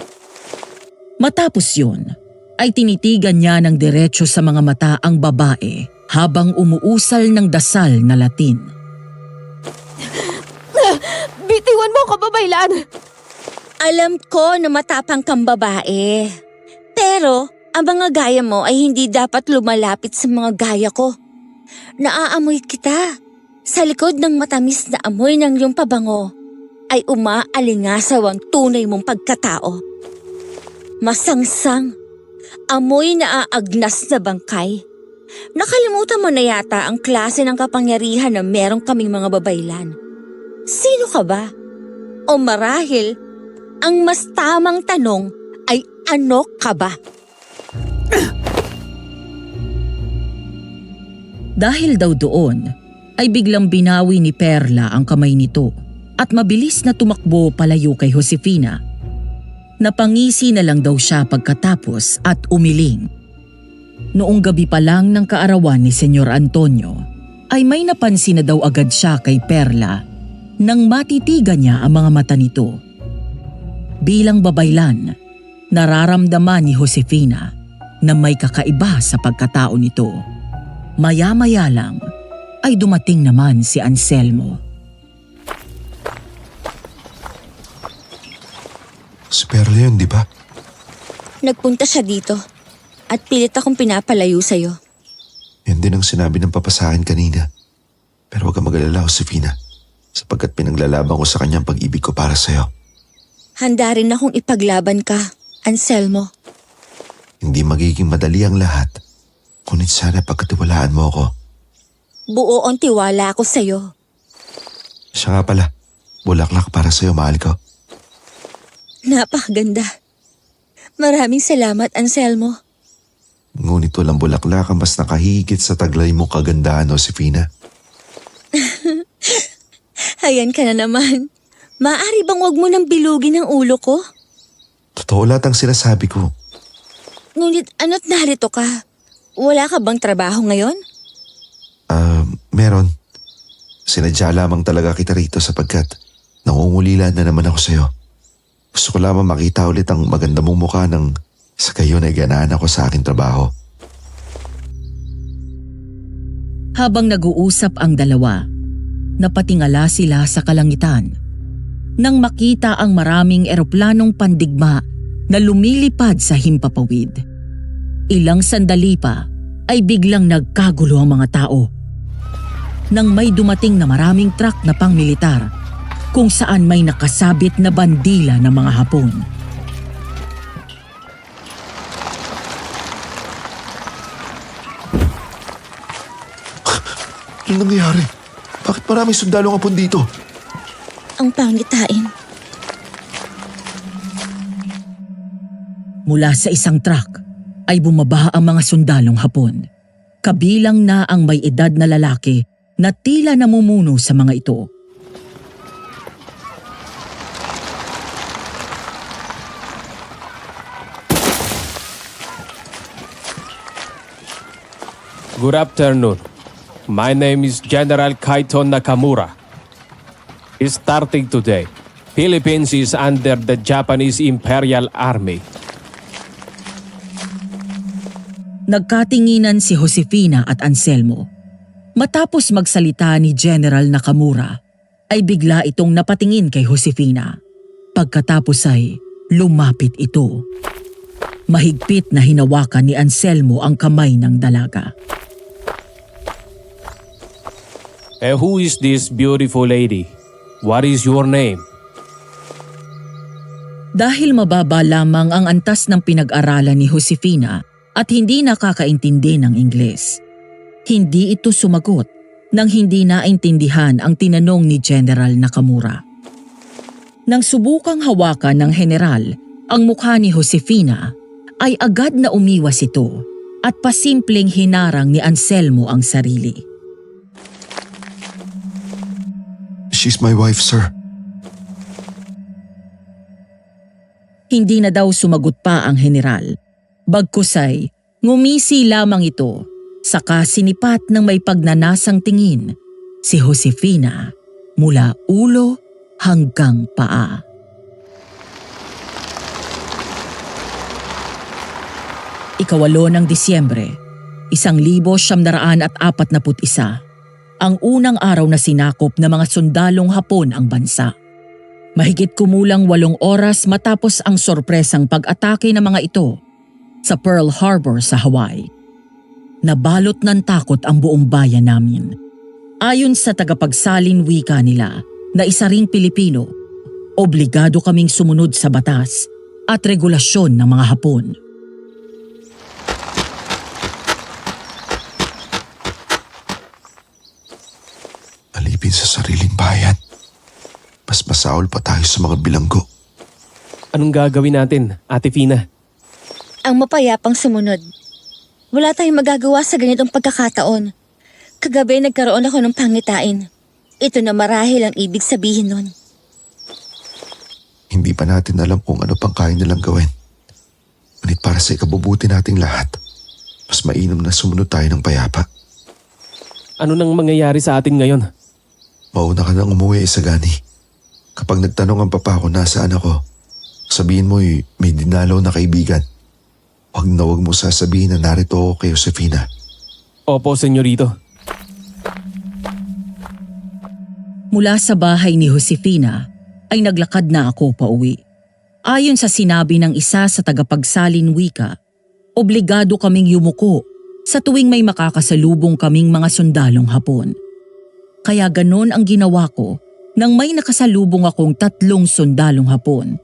Matapos yun, ay tinitigan niya ng diretso sa mga mata ang babae habang umuusal ng dasal na Latin. Bitiwan mo, kababaylan! Alam ko na matapang kang babae. Pero ang mga gaya mo ay hindi dapat lumalapit sa mga gaya ko. Naaamoy kita. Sa likod ng matamis na amoy ng iyong pabango ay umaalingasaw ang tunay mong pagkatao. Masangsang, amoy na aagnas na bangkay. Nakalimutan mo na yata ang klase ng kapangyarihan na meron kaming mga babaylan. Sino ka ba? O marahil, ang mas tamang tanong ay ano ka ba? Dahil daw doon, ay biglang binawi ni Perla ang kamay nito at mabilis na tumakbo palayo kay Josefina. Napangisi na lang daw siya pagkatapos at umiling. Noong gabi pa lang ng kaarawan ni Senyor Antonio, ay may napansin na daw agad siya kay Perla nang matitigan niya ang mga mata nito. Bilang babaylan, nararamdaman ni Josefina na may kakaiba sa pagkatao nito. Maya-maya lang ay dumating naman si Anselmo. Si Perla yun, di ba? Nagpunta siya dito at pilit akong pinapalayo sa'yo. Yan din ang sinabi ng papa sa akin kanina. Pero huwag kang mag-alala, Josefina, sapagkat pinaglalaban ko sa kanyang pag-ibig ko para sa'yo. Handa rin akong ipaglaban ka, Anselmo. Hindi magiging madali ang lahat, ngunit sana pagkatiwalaan mo ako. Buo ang tiwala ko sa'yo. Siya nga pala, bulaklak para sa'yo, mahal ko. Napakaganda. Maraming salamat, Anselmo. Ngunit walang bulaklak ang mas nakahigit sa taglay mong kagandahan, Josefina. Ayan ka na naman. Maaari bang wag mo nang bilugin ang ulo ko? Totoo lahat ang sinasabi ko. Ngunit ano't narito ka? Wala ka bang trabaho ngayon? Meron. Sinadya lamang talaga kita rito sapagkat nangungulila na naman ako sa'yo. Gusto ko lamang makita ulit ang maganda mong mukha nang sa gayon ay ganaan ako sa aking trabaho. Habang nag-uusap ang dalawa, napatingala sila sa kalangitan nang makita ang maraming eroplanong pandigma na lumilipad sa himpapawid. Ilang sandali pa ay biglang nagkagulo ang mga tao nang may dumating na maraming truck na pangmilitar kung saan may nakasabit na bandila ng mga Hapon. Ano nangyayari? Bakit maraming sundalong Hapon dito? Ang pangitain. Mula sa isang truck ay bumaba ang mga sundalong Hapon. Kabilang na ang may edad na lalaki na tila namumuno sa mga ito. Good afternoon. My name is General Kaito Nakamura. Starting today, Philippines is under the Japanese Imperial Army. Nagkatinginan si Josefina at Anselmo. Matapos magsalita ni General Nakamura, ay bigla itong napatingin kay Josefina. Pagkatapos ay lumapit ito. Mahigpit na hinawakan ni Anselmo ang kamay ng dalaga. Who is this beautiful lady? What is your name? Dahil mababa lamang ang antas ng pinag-aralan ni Josefina at hindi nakakaintindi ng Ingles, hindi ito sumagot nang hindi naintindihan ang tinanong ni General Nakamura. Nang subukang hawakan ng General ang mukha ni Josefina, ay agad na umiwas ito at pasimpleng hinarang ni Anselmo ang sarili. She's my wife, sir. Hindi na daw sumagot pa ang General. Bagkus ay ngumisi lamang ito, saka sinipat ng may pagnanasang tingin si Josefina mula ulo hanggang paa. Ikawalo ng Disyembre, 1941, ang unang araw na sinakop ng mga sundalong Hapon ang bansa. Mahigit kumulang 8 oras matapos ang sorpresang pag-atake ng mga ito sa Pearl Harbor sa Hawaii. Nabalot ng takot ang buong bayan namin. Ayon sa tagapagsalin wika nila na isa ring Pilipino, obligado kaming sumunod sa batas at regulasyon ng mga Hapon. Alipin sa sariling bayan. Mas masaol pa tayo sa mga bilanggo. Anong gagawin natin, Ate Fina? Ang mapayapang sumunod. Wala tayong magagawa sa ganitong pagkakataon. Kagabi nagkaroon ako ng pangitain. Ito na marahil ang ibig sabihin nun. Hindi pa natin alam kung ano pang kaya nilang gawin. Ngunit para sa ikabubuti nating lahat, mas mainam na sumunod tayo ng payapa. Ano nang mangyayari sa atin ngayon? Mauna ka nang umuwi, Isagani. Kapag nagtanong ang papa ko nasaan ako, sabihin mo'y may dinalaw na kaibigan. Huwag na huwag mo sasabihin na narito ako kay Josefina. Opo, senyorito. Mula sa bahay ni Josefina ay naglakad na ako pauwi. Ayon sa sinabi ng isa sa tagapagsalin wika, obligado kaming yumuko sa tuwing may makakasalubong kaming mga sundalong Hapon. Kaya ganon ang ginawa ko nang may nakasalubong akong 3 sundalong Hapon.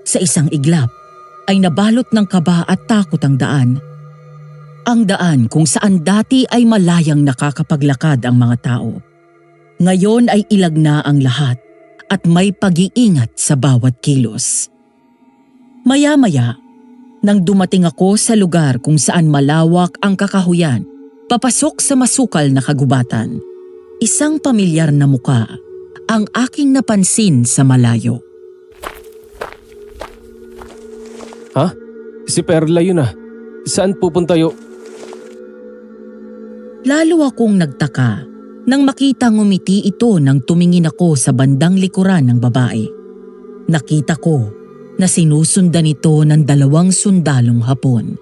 Sa isang iglap ay nabalot ng kaba at takot ang daan. Ang daan kung saan dati ay malayang nakakapaglakad ang mga tao. Ngayon ay ilag na ang lahat at may pag-iingat sa bawat kilos. Maya-maya, nang dumating ako sa lugar kung saan malawak ang kakahuyan, papasok sa masukal na kagubatan, isang pamilyar na muka ang aking napansin sa malayo. Ha? Si Perla yun ah. Saan pupunta yo? Lalo akong nagtaka nang makita ngumiti ito nang tumingin ako sa bandang likuran ng babae. Nakita ko na sinusundan ito ng 2 sundalong Hapon.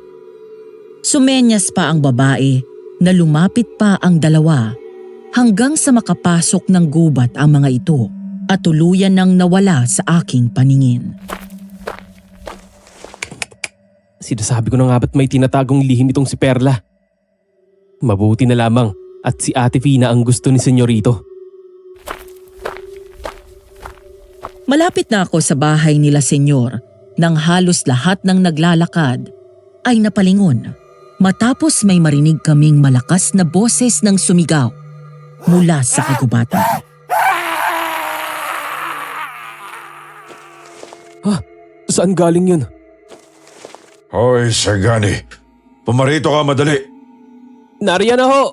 Sumenyas pa ang babae na lumapit pa ang 2 hanggang sa makapasok ng gubat ang mga ito at tuluyan nang nawala sa aking paningin. Sinasabi ko na nga ba't may tinatagong lihim itong si Perla? Mabuti na lamang at si Ate Fina ang gusto ni senyorito. Malapit na ako sa bahay nila senyor nang halos lahat ng naglalakad ay napalingon matapos may marinig kaming malakas na boses ng sumigaw mula sa kagubatan. Ha? Saan galing yun? Hoy, Sagani. Pumarito ka madali. Nariyan na ho!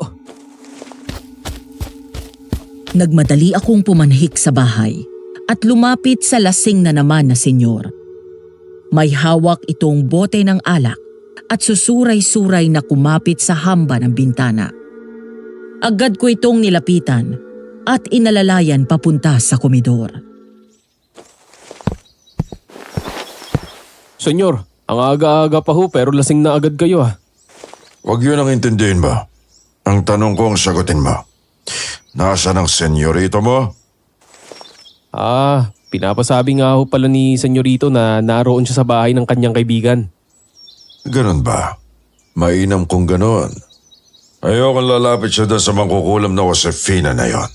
Nagmadali akong pumanhik sa bahay at lumapit sa lasing na naman na senyor. May hawak itong bote ng alak at susuray-suray na kumapit sa hamba ng bintana. Agad ko itong nilapitan at inalalayan papunta sa komedor. Senyor, ang aga-aga pa ho pero lasing na agad kayo ah. Huwag yun ang intindihin mo. Ang tanong ko ang sagutin mo. Nasaan ang senyorito mo? Pinapasabi nga ho pala ni senyorito na naroon siya sa bahay ng kanyang kaibigan. Ganon ba? Mainam kung ganon. Ayokong lalapit siya doon sa mangkukulam na Josefina na yon.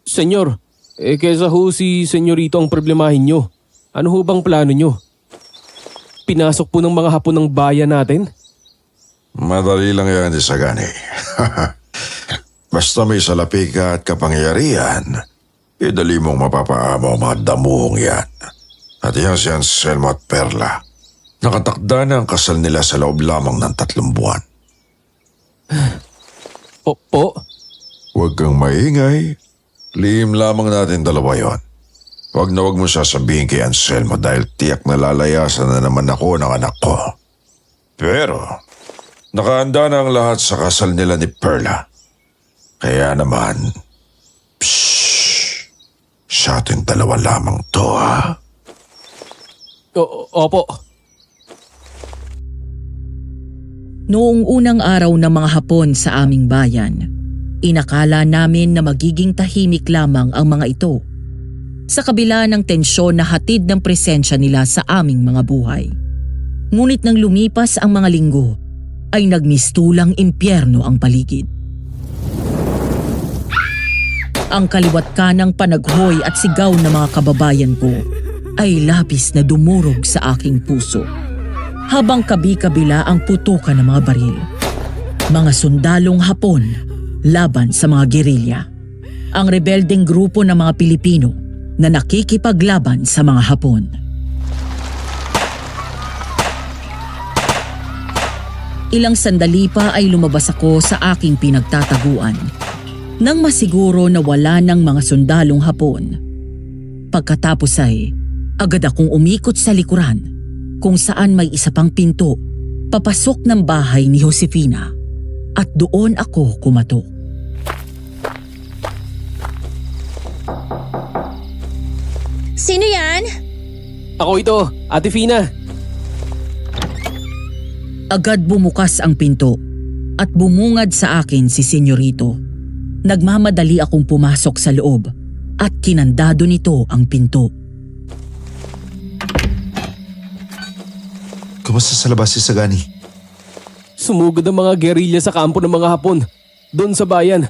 Senyor, kesa ho si senyorito ang problemahin nyo. Ano ho bang plano nyo? Pinasok po ng mga Hapon ng bayan natin? Madali lang yan, Isagani. Basta may salapi ka at kapangyarihan, idali mong mapapaamo ang mga damuhong yan. At yan si Anselmo at Perla. Nakatakda na ang kasal nila sa loob lamang ng 3 buwan. Po? Huwag kang maingay. Lihim lamang natin 2 yon. Huwag na huwag mo sasabihin kay Anselmo dahil tiyak na lalayasan na naman ako ng anak ko. Pero, nakahanda na ang lahat sa kasal nila ni Perla. Kaya naman, sa ating 2 lamang to, ha? Opo. Noong unang araw ng mga Hapon sa aming bayan, inakala namin na magiging tahimik lamang ang mga ito. Sa kabila ng tensyon na hatid ng presensya nila sa aming mga buhay. Ngunit nang lumipas ang mga linggo, ay nagmistulang impyerno ang paligid. Ang kaliwat kanang panaghoy at sigaw ng mga kababayan ko ay labis na dumurog sa aking puso. Habang kabi-kabila ang putukan ng mga baril. Mga sundalong Hapon laban sa mga gerilya. Ang rebeldeng grupo ng mga Pilipino na nakikipaglaban sa mga Hapon. Ilang sandali pa ay lumabas ako sa aking pinagtataguan nang masiguro na wala ng mga sundalong Hapon. Pagkatapos ay agad akong umikot sa likuran kung saan may isa pang pinto papasok ng bahay ni Josefina at doon ako kumatok. Sino yan? Ako ito, Ate Fina. Agad bumukas ang pinto at bumungad sa akin si Senyorito. Nagmamadali akong pumasok sa loob at kinandado nito ang pinto. Kumusta sa labas si Sagani? Sumugod ang mga gerilya sa kampo ng mga Hapon, doon sa bayan.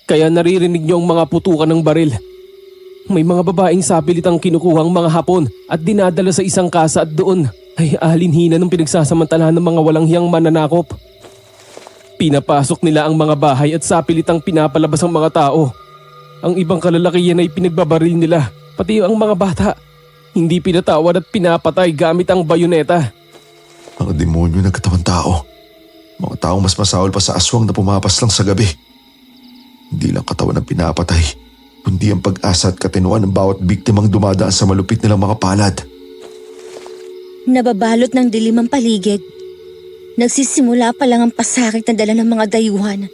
Kaya naririnig niyo ang mga putukan ng baril. May mga babaeng sapilitang kinukuhang mga Hapon at dinadala sa isang kasa at doon ay alinhina ng pinagsasamantalahan ng mga walang hiyang mananakop. Pinapasok nila ang mga bahay at sapilitang pinapalabas ang mga tao. Ang ibang kalalakihan ay pinagbabaril nila, pati ang mga bata. Hindi pinatawad at pinapatay gamit ang bayoneta. Mga demonyo ng katawan tao. Mga taong mas masawal pa sa aswang na pumapas lang sa gabi. Hindi lang katawan ang pinapatay, kundi ang pag-asa at katinuan ng bawat biktimang dumadaan sa malupit nilang mga palad. Nababalot ng dilim ang paligid. Nagsisimula pa lang ang pasakit na dala ng mga dayuhan.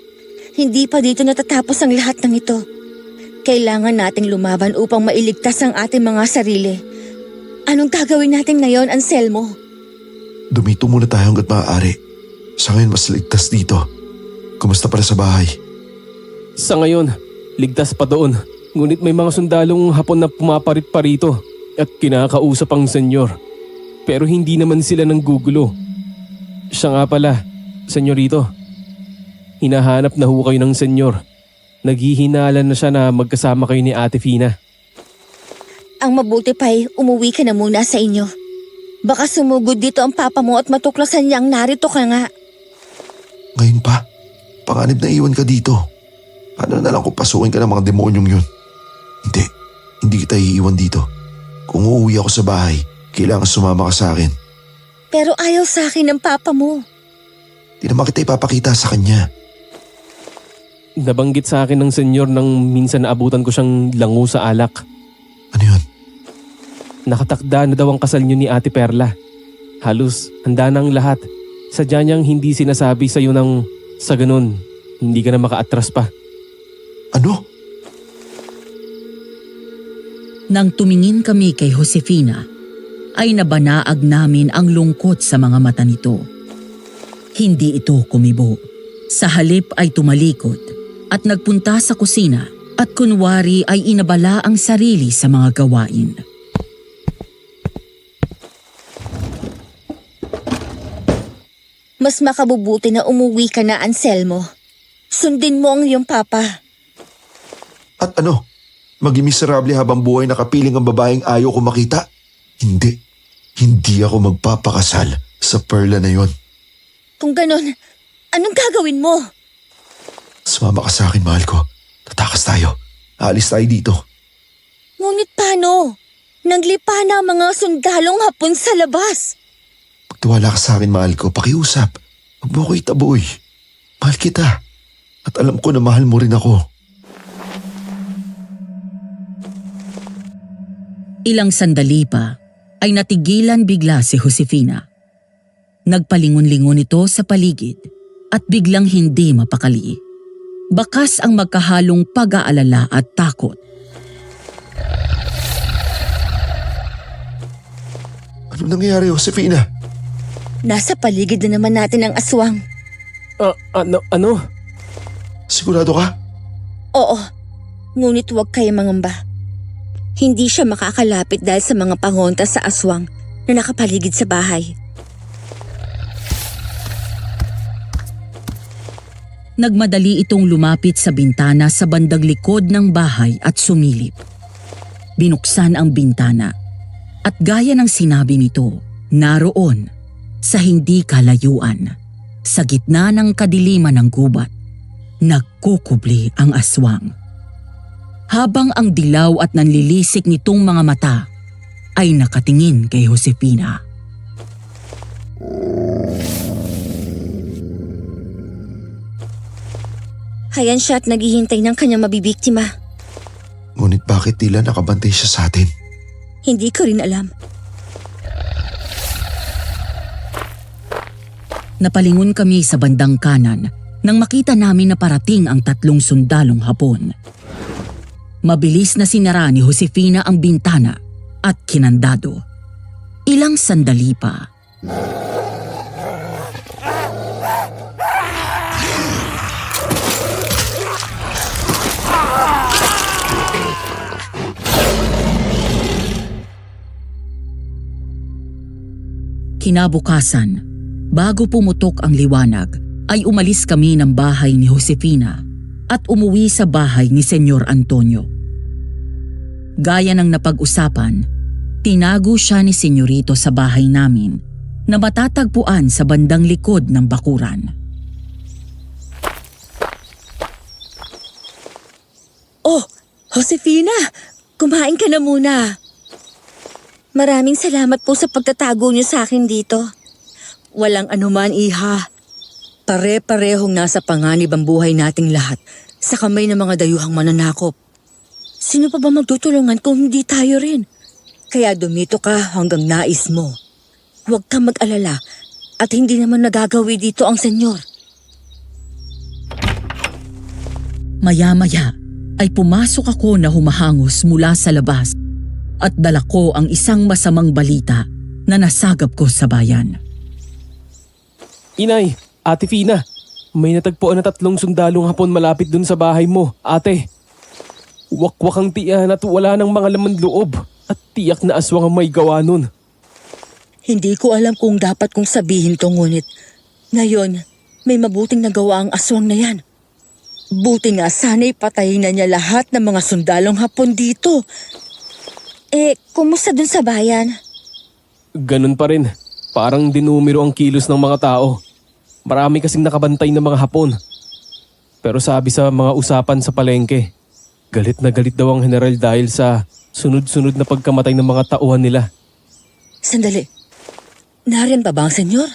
Hindi pa dito natatapos ang lahat ng ito. Kailangan nating lumaban upang mailigtas ang ating mga sarili. Anong gagawin natin ngayon, Anselmo? Dumito muna tayo hanggat maaari. Sa ngayon mas ligtas dito. Kumusta pala sa bahay? Sa ngayon, ligtas pa doon. Ngunit may mga sundalong Hapon na pumaparit pa rito at kinakausap ang senyor. Pero hindi naman sila nanggugulo. Siya nga pala, senyorito. Hinahanap na ho kayo ng senyor. Naghihinalan na siya na magkasama kayo ni Ate Fina. Ang mabuti pa'y umuwi ka na muna sa inyo. Baka sumugod dito ang papa mo at matuklasan niyang narito ka nga. Ngayon pa? Panganib na iwan ka dito. Ano na lang kung pasukin ka ng mga demonyong yun? Hindi kita iiwan dito. Kung uuwi ako sa bahay, kailangan sumama ka sa akin. Pero ayaw sa akin ng papa mo. Di naman kita ipapakita sa kanya. Nabanggit sa akin ng senyor nang minsan naabutan ko siyang lango sa alak. Ano yun? Nakatakda na daw ang kasal niyo ni Ate Perla. Halos handa na ang lahat. Sadya niyang hindi sinasabi sa iyo nang sa ganun, hindi ka na makaatras pa. Ano? Nang tumingin kami kay Josefina, ay nabanaag namin ang lungkot sa mga mata nito. Hindi ito kumibo. Sa halip ay tumalikod at nagpunta sa kusina at kunwari ay inabala ang sarili sa mga gawain. Mas makabubuti na umuwi ka na, Anselmo. Sundin mo ang iyong papa. At ano? Maging miserable habang buhay nakapiling ang babaeng ayaw ko makita? Hindi. Hindi ako magpapakasal sa Perla na yon. Kung ganon, anong gagawin mo? Sumama ka sa akin, mahal ko. Tatakas tayo. Aalis tayo dito. Ngunit paano? Naglipa na ang mga sundalong Hapon sa labas. Pagtiwala ka sa akin, mahal ko. Pakiusap. Huwag mo ko itaboy. Mahal kita. At alam ko na mahal mo rin ako. Ilang sandali pa ay natigilan bigla si Josefina. Nagpalingon-lingon ito sa paligid at biglang hindi mapakali. Bakas ang magkahalong pag-aalala at takot. Ano nangyayari, Josefina? Nasa paligid na naman natin ang aswang. Ano? Sigurado ka? Oo, ngunit huwag kayo mangamba. Hindi siya makakalapit dahil sa mga pangonta sa aswang na nakapaligid sa bahay. Nagmadali itong lumapit sa bintana sa bandang likod ng bahay at sumilip. Binuksan ang bintana at gaya ng sinabi nito, naroon sa hindi kalayuan, sa gitna ng kadiliman ng gubat, nagkukubli ang aswang. Habang ang dilaw at nanlilisik nitong mga mata ay nakatingin kay Josefina. Hayan siya at naghihintay ng kanyang mabibiktima. Ngunit bakit tila nakabantay siya sa atin? Hindi ko rin alam. Napalingon kami sa bandang kanan nang makita namin na parating ang 3 sundalong Hapon. Mabilis na sinara ni Josefina ang bintana at kinandado. Ilang sandali pa. Kinabukasan, bago pumutok ang liwanag, ay umalis kami ng bahay ni Josefina at umuwi sa bahay ni Senyor Antonio. Gaya ng napag-usapan, tinago siya ni Senyorito sa bahay namin na matatagpuan sa bandang likod ng bakuran. Oh, Josefina, kumain ka na muna. Maraming salamat po sa pagtatago niyo sa akin dito. Walang anuman, iha. Pare-parehong nasa panganib ang buhay nating lahat sa kamay ng mga dayuhang mananakop. Sino pa ba magtutulungan kung hindi tayo rin? Kaya dumito ka hanggang nais mo. Huwag kang mag-alala at hindi naman nagagawi dito ang senyor. Maya-maya ay pumasok ako na humahangos mula sa labas at dala ko ang isang masamang balita na nasagap ko sa bayan. Inay, Ate Fina, may natagpuan na 3 sundalong Hapon malapit dun sa bahay mo, ate. Wakwak ang tiyan at wala ng mga laman loob at tiyak na aswang ang may gawa nun. Hindi ko alam kung dapat kong sabihin to, ngunit ngayon may mabuting nagawa ang aswang na yan. Buti nga sana'y patayin na niya lahat ng mga sundalong Hapon dito. Kumusta dun sa bayan? Ganun pa rin, parang dinumero ang kilos ng mga tao. Marami kasing nakabantay ng mga Hapon. Pero sabi sa mga usapan sa palengke, galit na galit daw ang general dahil sa sunod-sunod na pagkamatay ng mga tauhan nila. Sandali, nariyan pa ba ang senyor?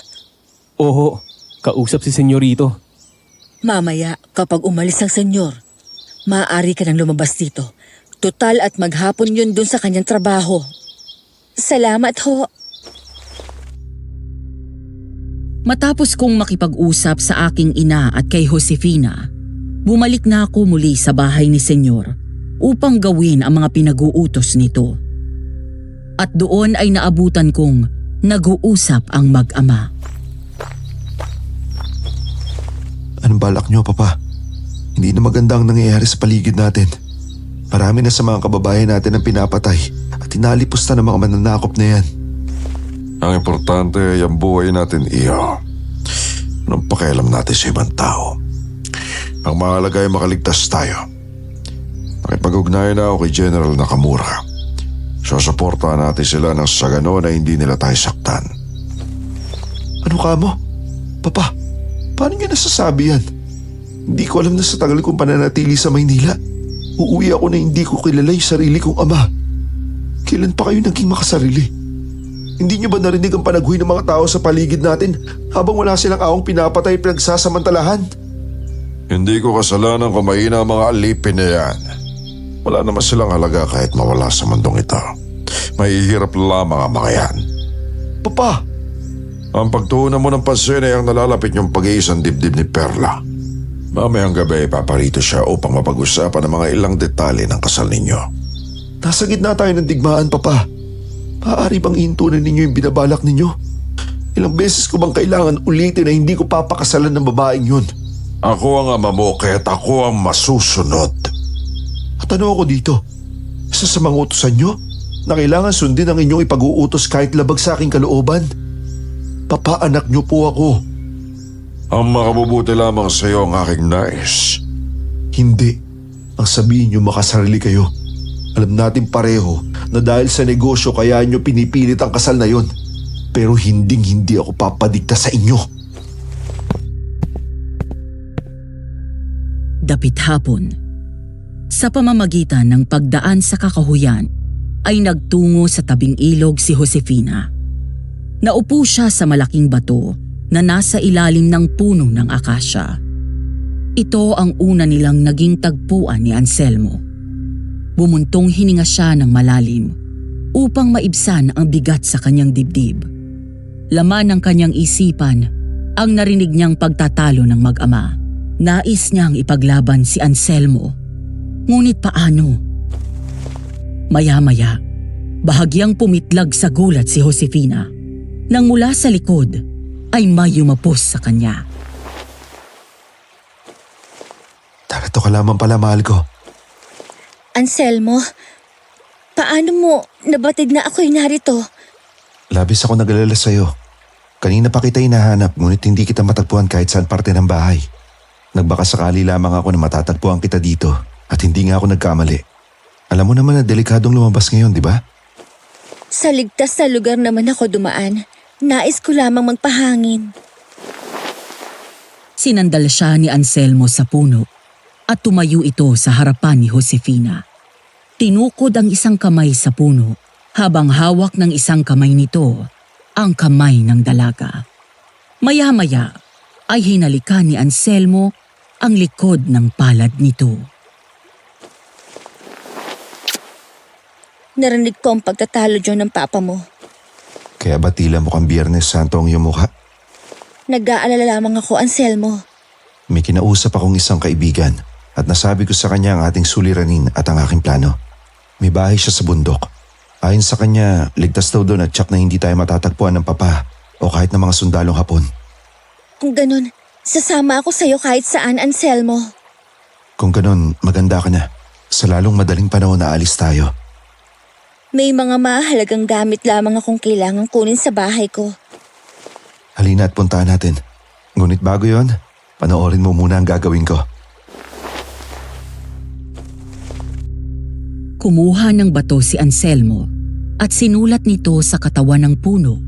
Oo, kausap si senyorito. Mamaya, kapag umalis ang senyor, maaari ka nang lumabas dito. Tutal at maghapon yun dun sa kanyang trabaho. Salamat ho. Matapos kong makipag-usap sa aking ina at kay Josefina, bumalik na ako muli sa bahay ni Senyor upang gawin ang mga pinag-uutos nito. At doon ay naabutan kong nag-uusap ang mag-ama. Anong balak niyo, Papa? Hindi na maganda ang nangyayari sa paligid natin. Marami na sa mga kababayan natin ang pinapatay at inalipusta ng mga mananakop na yan. Ang importante ay ang buhay natin, iha. Anong pakialam natin sa ibang tao? Ang mahalaga ay makaligtas tayo. Nakipag-ugnayan na ako kay General Nakamura. Susuportahan natin sila ng sa ganon na hindi nila tayo saktan. Ano ka mo? Papa, paano niyo nasasabi yan? Hindi ko alam na sa tagal kong pananatili sa Maynila, uuwi ako na hindi ko kilala yung sarili kong ama. Kailan pa kayo naging makasarili? Hindi niyo ba narinig ang panaghoy ng mga tao sa paligid natin habang wala silang awang pinapatay pinagsasamantalahan? Hindi ko kasalanan kung mahina ang mga alipin na yan. Wala naman silang halaga kahit mawala sa mundong ito. Mahihirap lamang ang mga yan. Papa, Ang pagtuunan mo ng pansin ay ang nalalapit yung pag-iisang dibdib ni Perla. Mamayang gabi paparito siya upang mapag-usapan ang mga ilang detalye ng kasal ninyo. nasa gitna tayo ng digmaan, Papa. Maaari bang ihintunan ninyo yung binabalak ninyo? Ilang beses ko bang kailangan ulitin na hindi ko papakasalan ng babaeng yun? Ako ang ama mo kaya't ako ang masusunod. At ano ako dito? Isa sa mga utusan nyo? Na kailangan sundin ang inyong ipag-uutos kahit labag sa aking kalooban? Papa, anak nyo po ako. Ang makabubuti lamang sa iyo ang aking nais. Hindi. Ang sabihin nyo makasarili kayo. Alam natin pareho na dahil sa negosyo kaya nyo pinipilit ang kasal na yon. Pero hindi ako papadikta sa inyo. Dapit hapon. Sa pamamagitan ng pagdaan sa kakahuyan, ay nagtungo sa tabing ilog si Josefina. Naupo siya sa malaking bato na nasa ilalim ng puno ng akasya. Ito ang una nilang naging tagpuan ni Anselmo. Bumuntong hininga siya ng malalim upang maibsan ang bigat sa kanyang dibdib. Laman ng kanyang isipan ang narinig niyang pagtatalo ng mag-ama. Nais niyang ipaglaban si Anselmo. Ngunit paano? Maya-maya, bahagyang pumitlag sa gulat si Josefina nang mula sa likod ay may yumapos sa kanya. Narito ka lamang pala, mahal ko. Anselmo, paano mo nabatid na ako'y narito? Labis ako nag-alala sa'yo. Kanina pa kita hinahanap ngunit hindi kita matagpuan kahit saan parte ng bahay. Nagbaka sakali lamang ako na matatagpuan kita dito at hindi nga ako nagkamali. Alam mo naman na delikadong lumabas ngayon, di ba? Sa ligtas na lugar naman ako dumaan. Nais ko lamang magpahangin. Sinandal siya ni Anselmo sa puno at tumayo ito sa harapan ni Josefina. Tinukod ang isang kamay sa puno habang hawak ng isang kamay nito ang kamay ng dalaga. Maya-maya ay hinalikan ni Anselmo ang likod ng palad nito. Narinig ko ang pagtatalo dyan ng papa mo. Kaya ba tila mukhang Biyernes Santo ang iyong mukha? Nag-aalala lamang ako, Anselmo. May kinausap akong isang kaibigan at nasabi ko sa kanya ang ating suliranin at ang aking plano. May bahay siya sa bundok. Ayon sa kanya, ligtas daw doon at tsak na hindi tayo matatagpuan ng papa o kahit ng mga sundalong Hapon. Kung ganun, sasama ako sa'yo kahit saan, Anselmo. Kung ganun, maganda ka na. Sa lalong madaling panahon na alis tayo. May mga mahalagang gamit lamang akong kailangang kunin sa bahay ko. Halina at puntahan natin. Ngunit bago yon, panoorin mo muna ang gagawin ko. Kumuha ng bato si Anselmo at sinulat nito sa katawan ng puno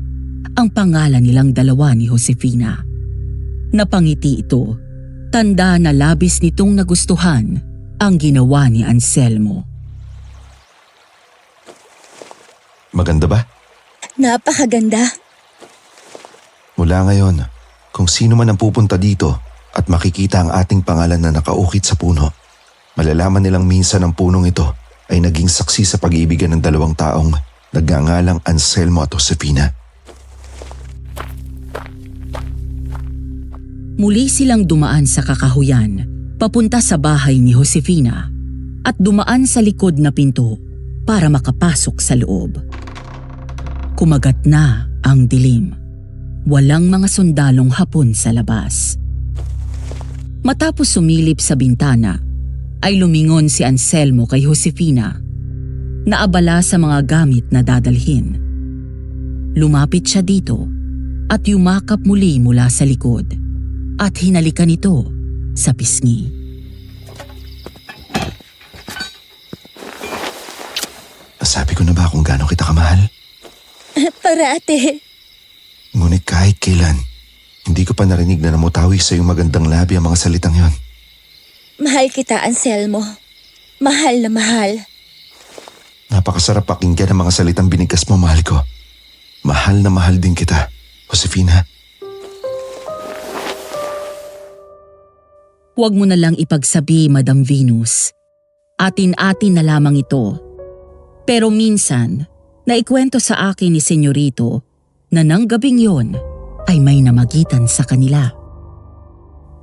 ang pangalan nilang dalawa ni Josefina. Napangiti ito, tanda na labis nitong nagustuhan ang ginawa ni Anselmo. Maganda ba? Napakaganda. Mula ngayon, kung sino man ang pupunta dito at makikita ang ating pangalan na nakaukit sa puno, malalaman nilang minsan ang punong ito ay naging saksi sa pag-iibigan ng dalawang taong nagngangalang Anselmo at Josefina. Muli silang dumaan sa kakahuyan, papunta sa bahay ni Josefina at dumaan sa likod na pinto para makapasok sa loob. Kumagat na ang dilim. Walang mga sundalong Hapon sa labas. Matapos sumilip sa bintana, ay lumingon si Anselmo kay Josefina, naabala sa mga gamit na dadalhin. Lumapit siya dito at yumakap muli mula sa likod at hinalikan ito sa pisngi. Nasabi ko na ba kung gaano kita kamahal? Parate. Ngunit kahit kailan, hindi ko pa narinig na namutawi sa iyong magandang labi ang mga salitang yon. Mahal kita, Anselmo. Mahal na mahal. Napakasarap pakinggan ang mga salitang binigkas mo, mahal ko. Mahal na mahal din kita, Josefina. Huwag mo na lang ipagsabi, Madam Venus. Atin-atin na lamang ito. Pero minsan, naikwento sa akin ni Senyorito na nang gabing yon ay may namagitan sa kanila.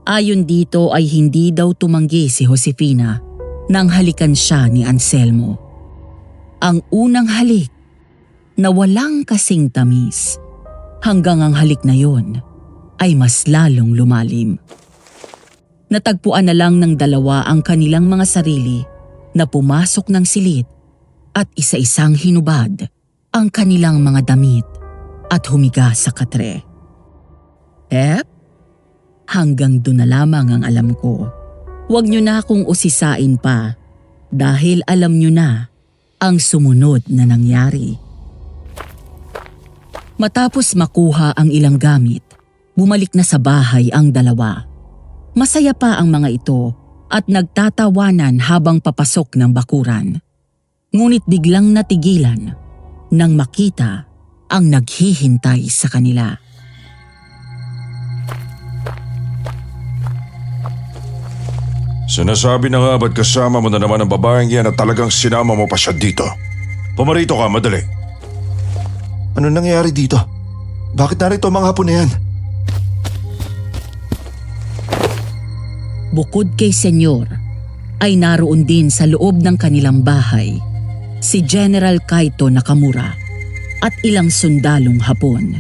Ayon dito ay hindi daw tumanggi si Josefina nang halikan siya ni Anselmo. Ang unang halik na walang kasing tamis, hanggang ang halik na yon ay mas lalong lumalim. Natagpuan na lang ng dalawa ang kanilang mga sarili na pumasok ng silid at isa-isang hinubad ang kanilang mga damit at humiga sa katre. Hanggang doon na lamang ang alam ko. Huwag niyo na akong usisain pa dahil alam niyo na ang sumunod na nangyari. Matapos makuha ang ilang gamit, bumalik na sa bahay ang dalawa. Masaya pa ang mga ito at nagtatawanan habang papasok ng bakuran. Ngunit biglang natigilan nang makita ang naghihintay sa kanila. Sinasabi na nga ba't kasama mo na naman ang babaeng yan at talagang sinama mo pa siya dito? Pumarito ka, madali. Ano nangyayari dito? Bakit narito ang mga hapon na yan? Bukod kay Senyor, ay naroon din sa loob ng kanilang bahay si General Kaito Nakamura at ilang sundalong Hapon.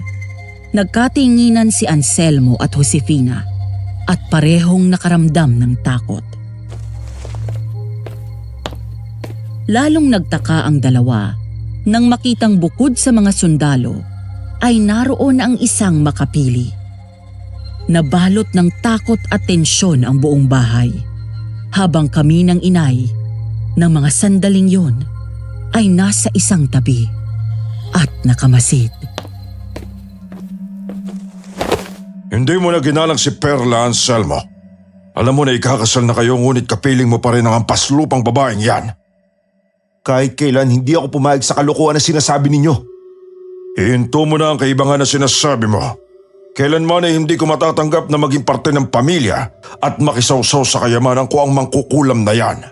Nagkatinginan si Anselmo at Josefina at parehong nakaramdam ng takot. Lalong nagtaka ang dalawa nang makitang bukod sa mga sundalo ay naroon ang isang makapili. Nabalot ng takot at tensyon ang buong bahay habang kami ng inay ng mga sandaling yon ay nasa isang tabi at nakamasid. Hindi mo na ginalang si Perla, Anselmo. Alam mo na ikakasal na kayo ngunit kapiling mo pa rin ang ampaslupang babaeng yan. Kahit kailan hindi ako pumayag sa kalokohan na sinasabi ninyo. Ihinto mo na ang kaibangan na sinasabi mo. Kailanman ay hindi ko matatanggap na maging parte ng pamilya at makisawsaw sa kayamanan ko ang mangkukulam na yan.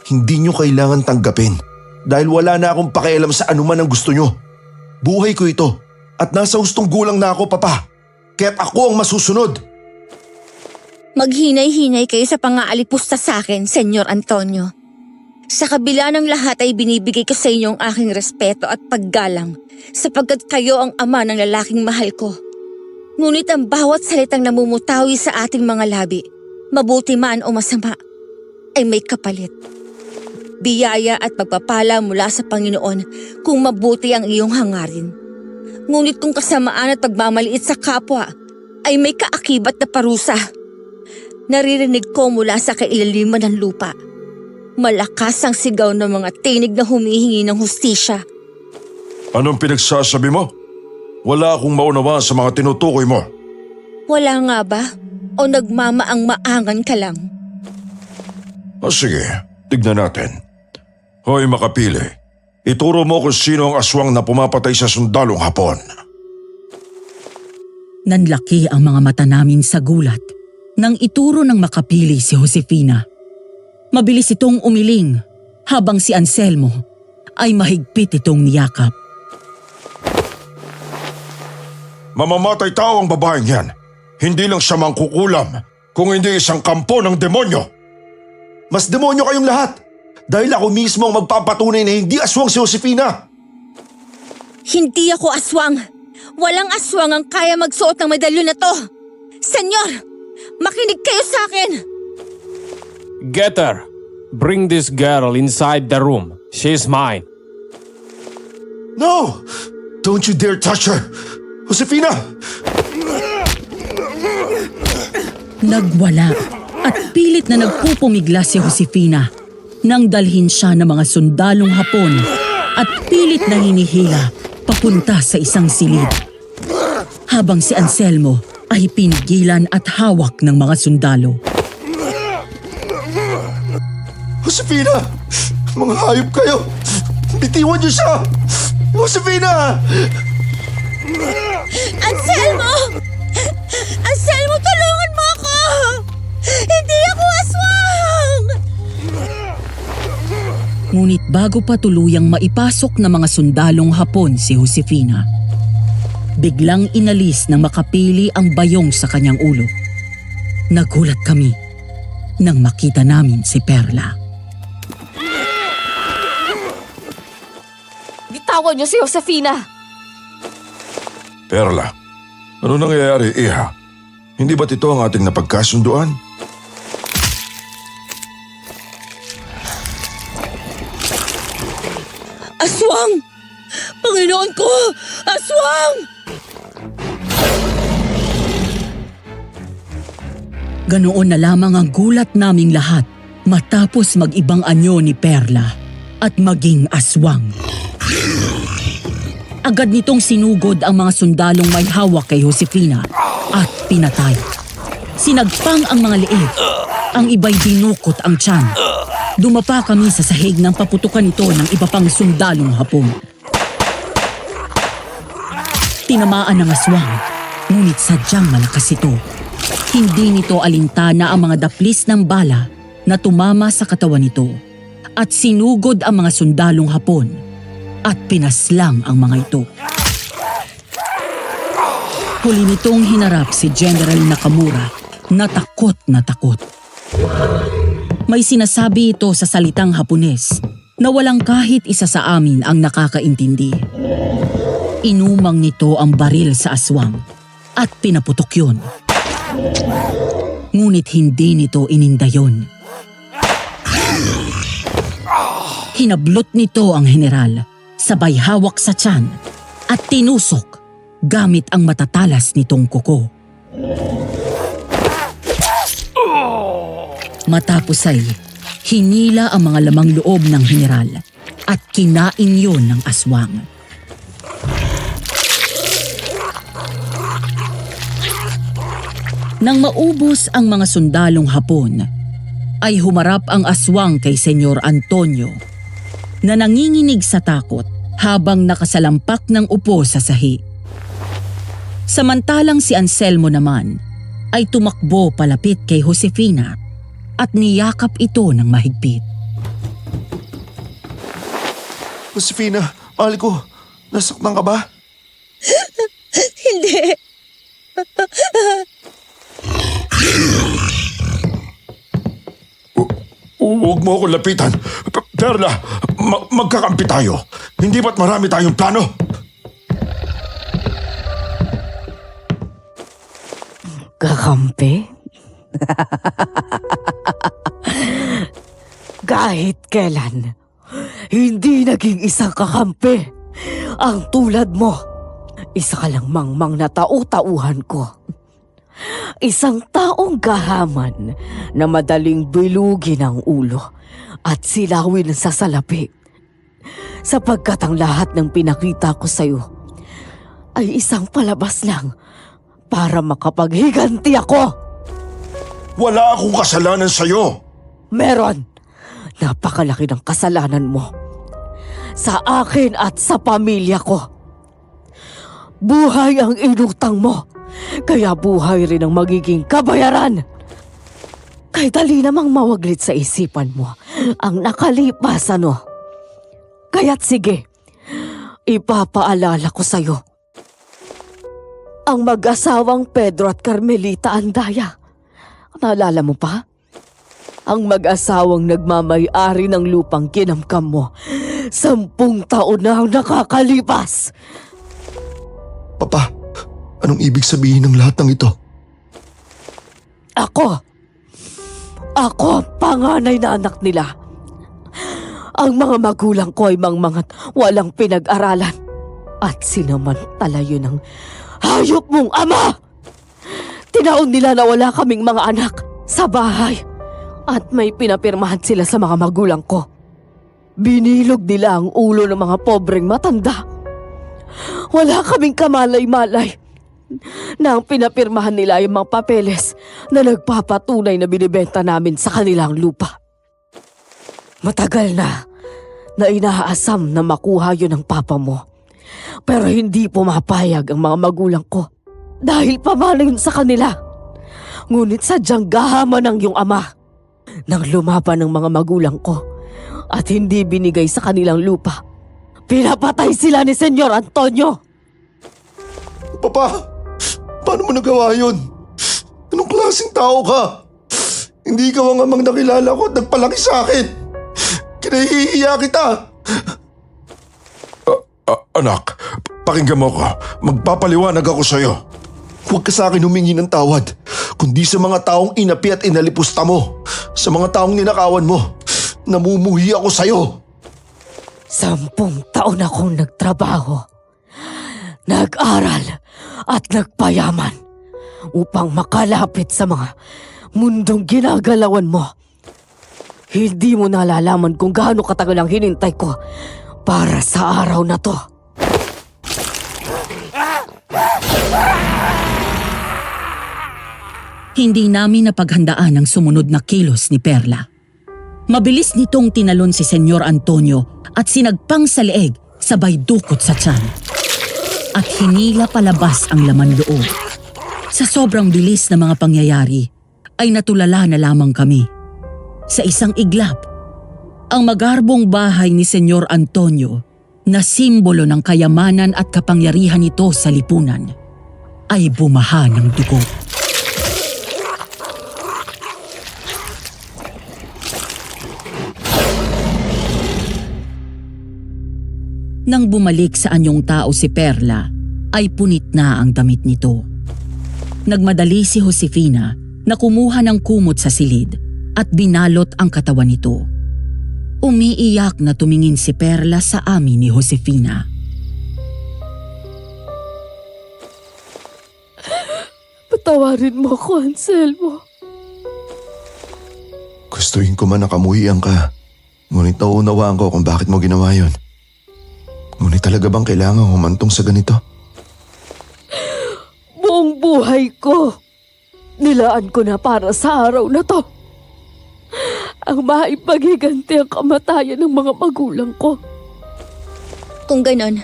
Hindi nyo kailangan tanggapin dahil wala na akong pakialam sa anuman ang gusto nyo. Buhay ko ito at nasa hustong gulang na ako, Papa. Kaya't ako ang masusunod. Maghinay-hinay kayo sa pang-aalipusta sa akin, Senyor Antonio. Sa kabila ng lahat ay binibigay ko sa inyo ang aking respeto at paggalang sapagkat kayo ang ama ng lalaking mahal ko. Ngunit ang bawat salitang namumutawi sa ating mga labi, mabuti man o masama, ay may kapalit. Biyaya at pagpapala mula sa Panginoon kung mabuti ang iyong hangarin. Ngunit kung kasamaan at pagmamaliit sa kapwa, ay may kaakibat na parusa. Naririnig ko mula sa kailaliman ng lupa. Malakas ang sigaw ng mga tinig na humihingi ng hustisya. Anong pinagsasabi mo? Wala akong maunawa sa mga tinutukoy mo. Wala nga ba? O nagmamaang-maangan ka lang? O sige, tignan natin. Hoy makapili, ituro mo kung sino ang aswang na pumapatay sa sundalong Hapon. Nanlaki ang mga mata namin sa gulat nang ituro ng makapili si Josefina. Mabilis itong umiling habang si Anselmo ay mahigpit itong niyakap. Mamamatay tao ang babaeng yan. Hindi lang siya mangkukulam, kung hindi isang kampo ng demonyo. Mas demonyo kayong lahat dahil ako mismo ang magpapatunay na hindi aswang si Josefina. Hindi ako aswang. Walang aswang ang kaya magsuot ng medalyon na to. Senyor, makinig kayo sa akin. Get her. Bring this girl inside the room. She's mine. No! Don't you dare touch her! Josefina! Nagwala at pilit na nagpupumigla si Josefina. nang dalhin siya ng mga sundalong Hapon at pilit na hinihila papunta sa isang silid. Habang si Anselmo ay pinigilan at hawak ng mga sundalo. Josefina! Mga hayop kayo! Bitiwan niyo siya! Josefina! Anselmo! Anselmo, tulungan mo ako! Hindi ako aswang! Ngunit bago pa tuluyang maipasok ng mga sundalong Hapon si Josefina, biglang inalis ng makapili ang bayong sa kanyang ulo. Nagulat kami nang makita namin si Perla. Bitawan niyo si Josefina! Perla, ano nangyayari, Iha? Hindi ba't ito ang ating napagkasunduan? Aswang! Panginoon ko! Aswang! Ganoon na lamang ang gulat naming lahat matapos mag-ibang anyo ni Perla at maging aswang. Agad nitong sinugod ang mga sundalong may hawak kay Josefina at pinatay. Sinagpang ang mga liig, ang iba'y dinukot ang tiyan. Dumapa kami sa sahig ng paputukan ito ng iba pang sundalong Hapon. Tinamaan ng aswang, ngunit sadyang malakas ito. Hindi nito alintana ang mga daplis ng bala na tumama sa katawan nito at sinugod ang mga sundalong Hapon at pinaslang ang mga ito. Huli nitong hinarap si General Nakamura na takot na takot. May sinasabi ito sa salitang Hapones na walang kahit isa sa amin ang nakakaintindi. Inumang nito ang baril sa aswang at pinaputok yun. Ngunit hindi nito ininda yun. Hinablot nito ang general, sabay hawak sa tiyan at tinusok gamit ang matatalas nitong kuko. Matapos ay hinila ang mga lamang loob ng general at kinain yun ng aswang. Nang maubos ang mga sundalong Hapon, ay humarap ang aswang kay Senyor Antonio na nanginginig sa takot habang nakasalampak ng upo sa sahi. Samantalang si Anselmo naman ay tumakbo palapit kay Josefina at niyakap ito ng mahigpit. Josefina, mahal ko. Nasaktan ka ba? Hindi. Huwag mo ako lapitan. Perla, magkakampi tayo. Hindi ba't marami tayong plano? Kakampi? Kahit kailan, hindi naging isang kakampi. Ang tulad mo, isa ka lang mangmang na tau-tauhan ko. Isang taong gahaman na madaling bilugin ang ulo at silawin sa salapi. Sapagkat ang lahat ng pinakita ko sa'yo ay isang palabas lang para makapaghiganti ako. Wala akong kasalanan sa'yo. Meron. Napakalaki ng kasalanan mo. Sa akin at sa pamilya ko. Buhay ang inutang mo. Kaya buhay rin ang magiging kabayaran. Kay dali namang mawaglit sa isipan mo ang nakalipas ano. Kaya't sige, ipapaalala ko sa'yo. Ang mag-asawang Pedro at Carmelita Andaya. Naalala mo pa? Ang mag-asawang nagmamay-ari ng lupang kinamkam mo. 10 taon na ang nakakalipas. Papa, anong ibig sabihin ng lahat ng ito? Ako ang panganay na anak nila. Ang mga magulang ko ay mangmangat walang pinag-aralan. At sinamantala yun ng hayop mong ama! Tinaon nila na wala kaming mga anak sa bahay. At may pinapirmahan sila sa mga magulang ko. Binilog nila ang ulo ng mga pobreng matanda. Wala kaming kamalay-malay na ang pinapirmahan nila ay mga papeles na nagpapatunay na binibenta namin sa kanilang lupa. Matagal na inaasam na makuha yun ng papa mo. Pero hindi pumapayag ang mga magulang ko dahil pamana yun sa kanila. Ngunit sadyang gahaman ng iyong ama nang lumaban ng mga magulang ko at hindi binigay sa kanilang lupa. Pinapatay sila ni Senyor Antonio. Papa, paano mo nagawa yun? Anong klaseng tao ka? Hindi ka ang amang nakilala ko at nagpalaki sa akin. Kinahihiya kita. Anak, pakinggan mo ko. Magpapaliwanag ako sa'yo. Huwag ka sa akin humingi ng tawad, kundi sa mga taong inapi at inalipusta mo. Sa mga taong ninakawan mo. Namumuhi ako sa'yo. 10 taon akong nagtrabaho, nag-aral at nagpayaman upang makalapit sa mga mundong ginagalawan mo. Hindi mo nalalaman kung gaano katagal ang hinintay ko para sa araw na to. Hindi namin napaghandaan ang sumunod na kilos ni Perla. Mabilis nitong tinalon si Senyor Antonio at sinagpang sa leeg sabay dukot sa tiyan. At hinila palabas ang laman loob. Sa sobrang bilis na mga pangyayari, ay natulala na lamang kami. Sa isang iglap, ang magarbong bahay ni Senyor Antonio na simbolo ng kayamanan at kapangyarihan nito sa lipunan ay bumaha ng dugo. Nang bumalik sa anyong tao si Perla, ay punit na ang damit nito. Nagmadali si Josefina na kumuha ng kumot sa silid at binalot ang katawan nito. Umiiyak na tumingin si Perla sa amin ni Josefina. Patawarin mo ako, Anselmo. Gustuhin ko man nakamuhian ka, ngunit nauunawaan ko kung bakit mo ginawa yun. Ngunit talaga bang kailangan humantong sa ganito? Buong buhay ko, nilaan ko na para sa araw na to. Ang maipaghiganti ang kamatayan ng mga magulang ko. Kung ganon,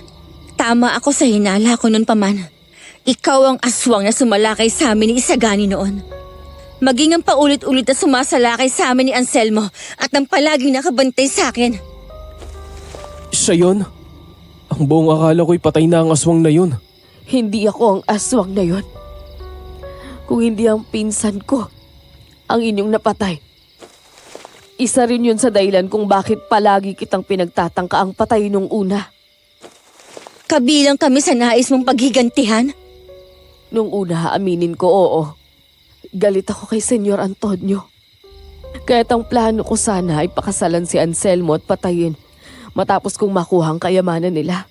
tama ako sa hinala ko noon pa man. Ikaw ang aswang na sumalakay sa amin ni Isagani noon. Maging ang paulit-ulit na sumasalakay sa amin ni Anselmo at ang palaging nakabantay sa akin. Siya yun? Ang buong akala ko'y patay na ang aswang na yun. Hindi ako ang aswang na yon. Kung hindi ang pinsan ko, ang inyong napatay. Isa rin yun sa dahilan kung bakit palagi kitang pinagtatangka ang patay nung una. Kabilang kami sa nais mong paghigantihan? Nung una, aminin ko, oo. Galit ako kay Senyor Antonio. Kaya't ang plano ko sana ay pakasalan si Anselmo at patayin matapos kong makuha ang kayamanan nila.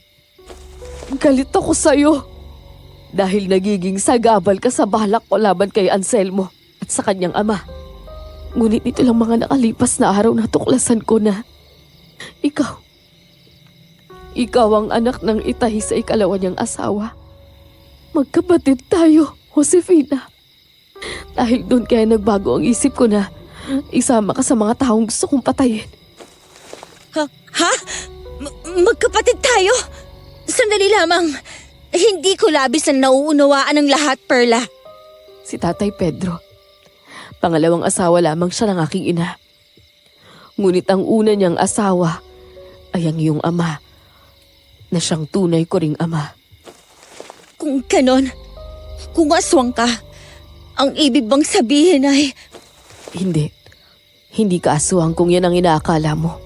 Galit ako sa'yo dahil nagiging sagabal ka sa balak ko laban kay Anselmo at sa kanyang ama. Ngunit ito lang mga nakalipas na araw na tuklasan ko na ikaw ang anak ng itahi sa ikalawa niyang asawa. Magkapatid tayo, Josefina. Dahil doon kaya nagbago ang isip ko na isama ka sa mga taong gusto kong patayin. Ha? Magkapatid tayo? Sandali lamang. Hindi ko labis na nauunawaan ang lahat, Perla. Si Tatay Pedro. Pangalawang asawa lamang siya ng aking ina. Ngunit ang una niyang asawa ay ang iyong ama, na siyang tunay ko ring ama. Kung ganon, kung aswang ka, ang ibig bang sabihin ay... Hindi ka aswang kung yan ang inaakala mo.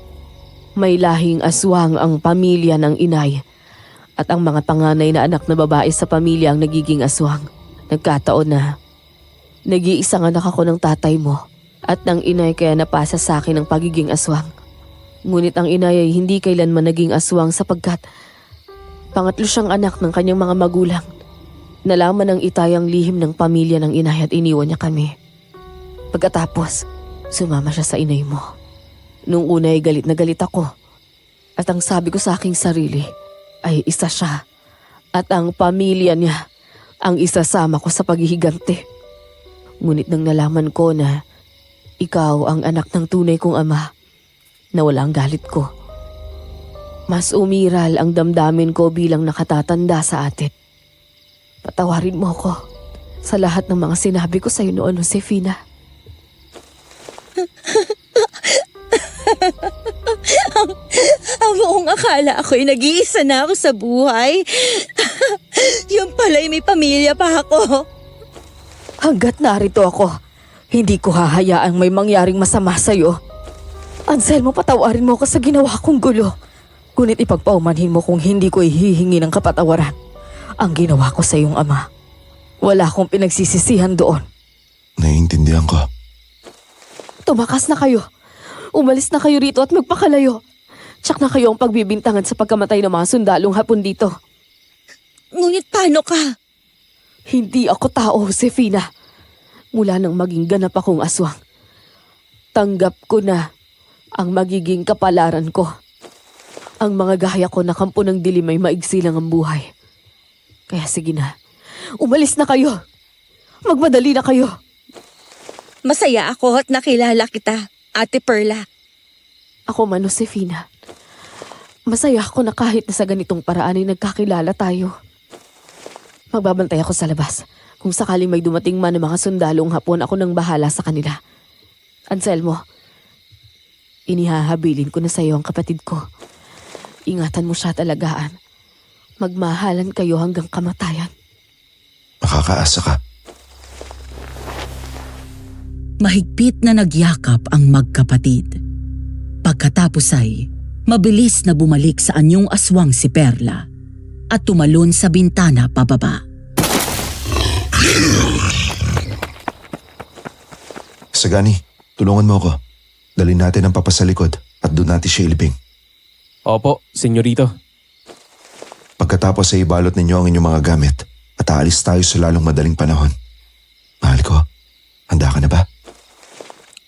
May lahing aswang ang pamilya ng inay at ang mga panganay na anak na babae sa pamilya ang nagiging aswang. Nagkataon na nag-iisang anak ako ng tatay mo at ng inay kaya napasa sa akin ang pagiging aswang. Ngunit ang inay ay hindi kailanman naging aswang sapagkat pangatlo siyang anak ng kanyang mga magulang. Nalaman ng itay ang lihim ng pamilya ng inay at iniwan niya kami. Pagkatapos, Sumama siya sa inay mo. Nung una ay galit na galit ako. At ang sabi ko sa aking sarili ay isa siya. At ang pamilya niya ang isasama ko sa paghihigante. Ngunit nang nalaman ko na ikaw ang anak ng tunay kong ama, nawala ang galit ko. Mas umiral ang damdamin ko bilang nakatatanda sa atin. Patawarin mo ko sa lahat ng mga sinabi ko sa iyo noon, Josefina. Ang buong akala ako'y nag-iisa na ako sa buhay. Yung pala'y may pamilya pa ako. Hanggat narito ako, hindi ko hahayaang may mangyaring masama sa iyo. Anselmo, patawarin mo ko sa ginawa kong gulo. Ngunit ipagpaumanhin mo kung hindi ko ihihingi ng kapatawaran ang ginawa ko sa iyong ama. Wala akong pinagsisisihan doon. Naiintindihan ko. Tumakas na kayo. Umalis na kayo rito at magpakalayo. Tsak na kayo ang pagbibintangan sa pagkamatay ng mga sundalong Hapon dito. Ngunit paano ka? Hindi ako tao, Josefina. Mula nang maging ganap akong aswang, tanggap ko na ang magiging kapalaran ko. Ang mga gaya ko na kampo ng dilim ay maigsi lang ang buhay. Kaya sige na, umalis na kayo. Magmadali na kayo. Masaya ako at nakilala kita, Ate Perla. Ako man, Josefina. Masaya ako na kahit na sa ganitong paraan ay nagkakilala tayo. Magbabantay ako sa labas. Kung sakaling may dumating man ng mga sundalong Hapon, ako nang bahala sa kanila. Anselmo, inihahabilin ko na sa iyo ang kapatid ko. Ingatan mo siya at alagaan. Magmahalan kayo hanggang kamatayan. Makakaasa ka. Mahigpit na nagyakap ang magkapatid. Pagkatapos ay mabilis na bumalik sa anyong aswang si Perla at tumalon sa bintana pababa. Sagani, tulungan mo ako. Dalhin natin ang papa sa likod at doon natin siya ilibing. Opo, senyorito. Pagkatapos ay ibalot ninyo ang inyong mga gamit at aalis tayo sa lalong madaling panahon. Mahal ko, handa ka na ba?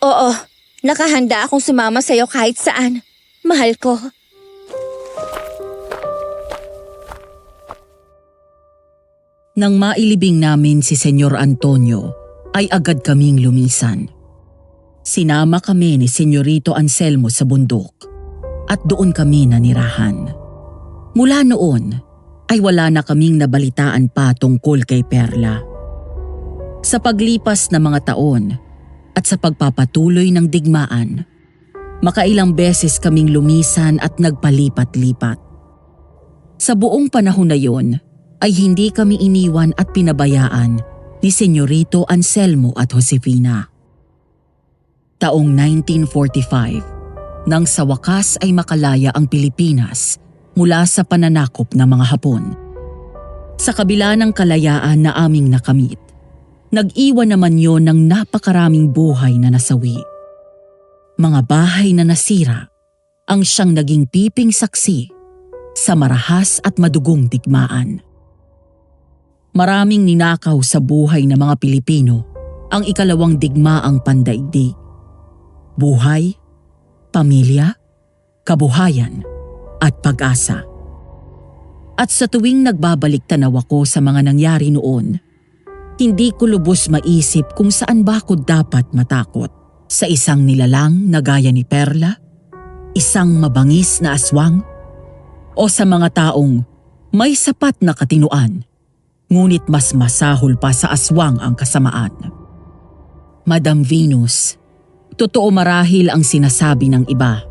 Oo, nakahanda akong sumama sa'yo kahit saan. Mahal ko. Nang mailibing namin si Senyor Antonio, ay agad kaming lumisan. Sinama kami ni Senyorito Anselmo sa bundok at doon kami nanirahan. Mula noon ay wala na kaming nabalitaan pa tungkol kay Perla. Sa paglipas ng mga taon at sa pagpapatuloy ng digmaan, makailang beses kaming lumisan at nagpalipat-lipat. Sa buong panahon na yon ay hindi kami iniwan at pinabayaan ni Senyorito Anselmo at Josefina. Taong 1945, nang sa wakas ay makalaya ang Pilipinas mula sa pananakop ng mga Hapon. Sa kabila ng kalayaan na aming nakamit, nag-iwan naman yon ng napakaraming buhay na nasawi. Mga bahay na nasira ang siyang naging piping saksi sa marahas at madugong digmaan. Maraming ninakaw sa buhay ng mga Pilipino ang ikalawang digmaang pandaigdig. Buhay, pamilya, kabuhayan, at pag-asa. At sa tuwing nagbabalik tanaw ako sa mga nangyari noon, hindi ko lubos maisip kung saan ba ako dapat matakot. Sa isang nilalang na gaya ni Perla, isang mabangis na aswang, o sa mga taong may sapat na katinuan, ngunit mas masahol pa sa aswang ang kasamaan. Madam Venus, totoo marahil ang sinasabi ng iba.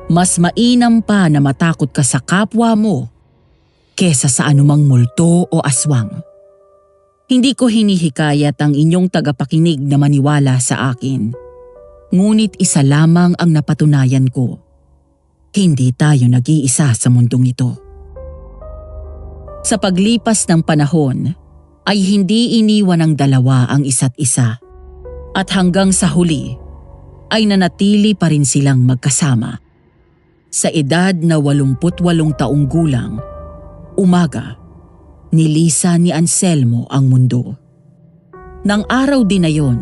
Mas mainam pa na matakot ka sa kapwa mo kesa sa anumang multo o aswang. Hindi ko hinihikayat ang inyong tagapakinig na maniwala sa akin. Ngunit isa lamang ang napatunayan ko. Hindi tayo nag-iisa sa mundong ito. Sa paglipas ng panahon, ay hindi iniwan ng dalawa ang isa't isa. At hanggang sa huli, ay nanatili pa rin silang magkasama. Sa edad na 88 taong gulang, umaga, nilisa ni Anselmo ang mundo. Nang araw din na yon,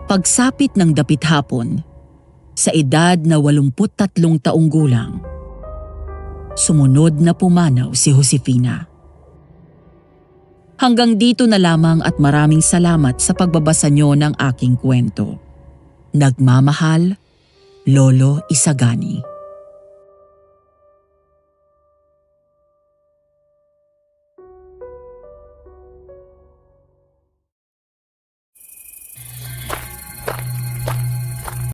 Pagsapit ng dapit hapon, sa edad na 83 taong gulang, sumunod na pumanaw si Josefina. Hanggang dito na lamang at maraming salamat sa pagbabasa nyo ng aking kwento. Nagmamahal, Lolo Isagani.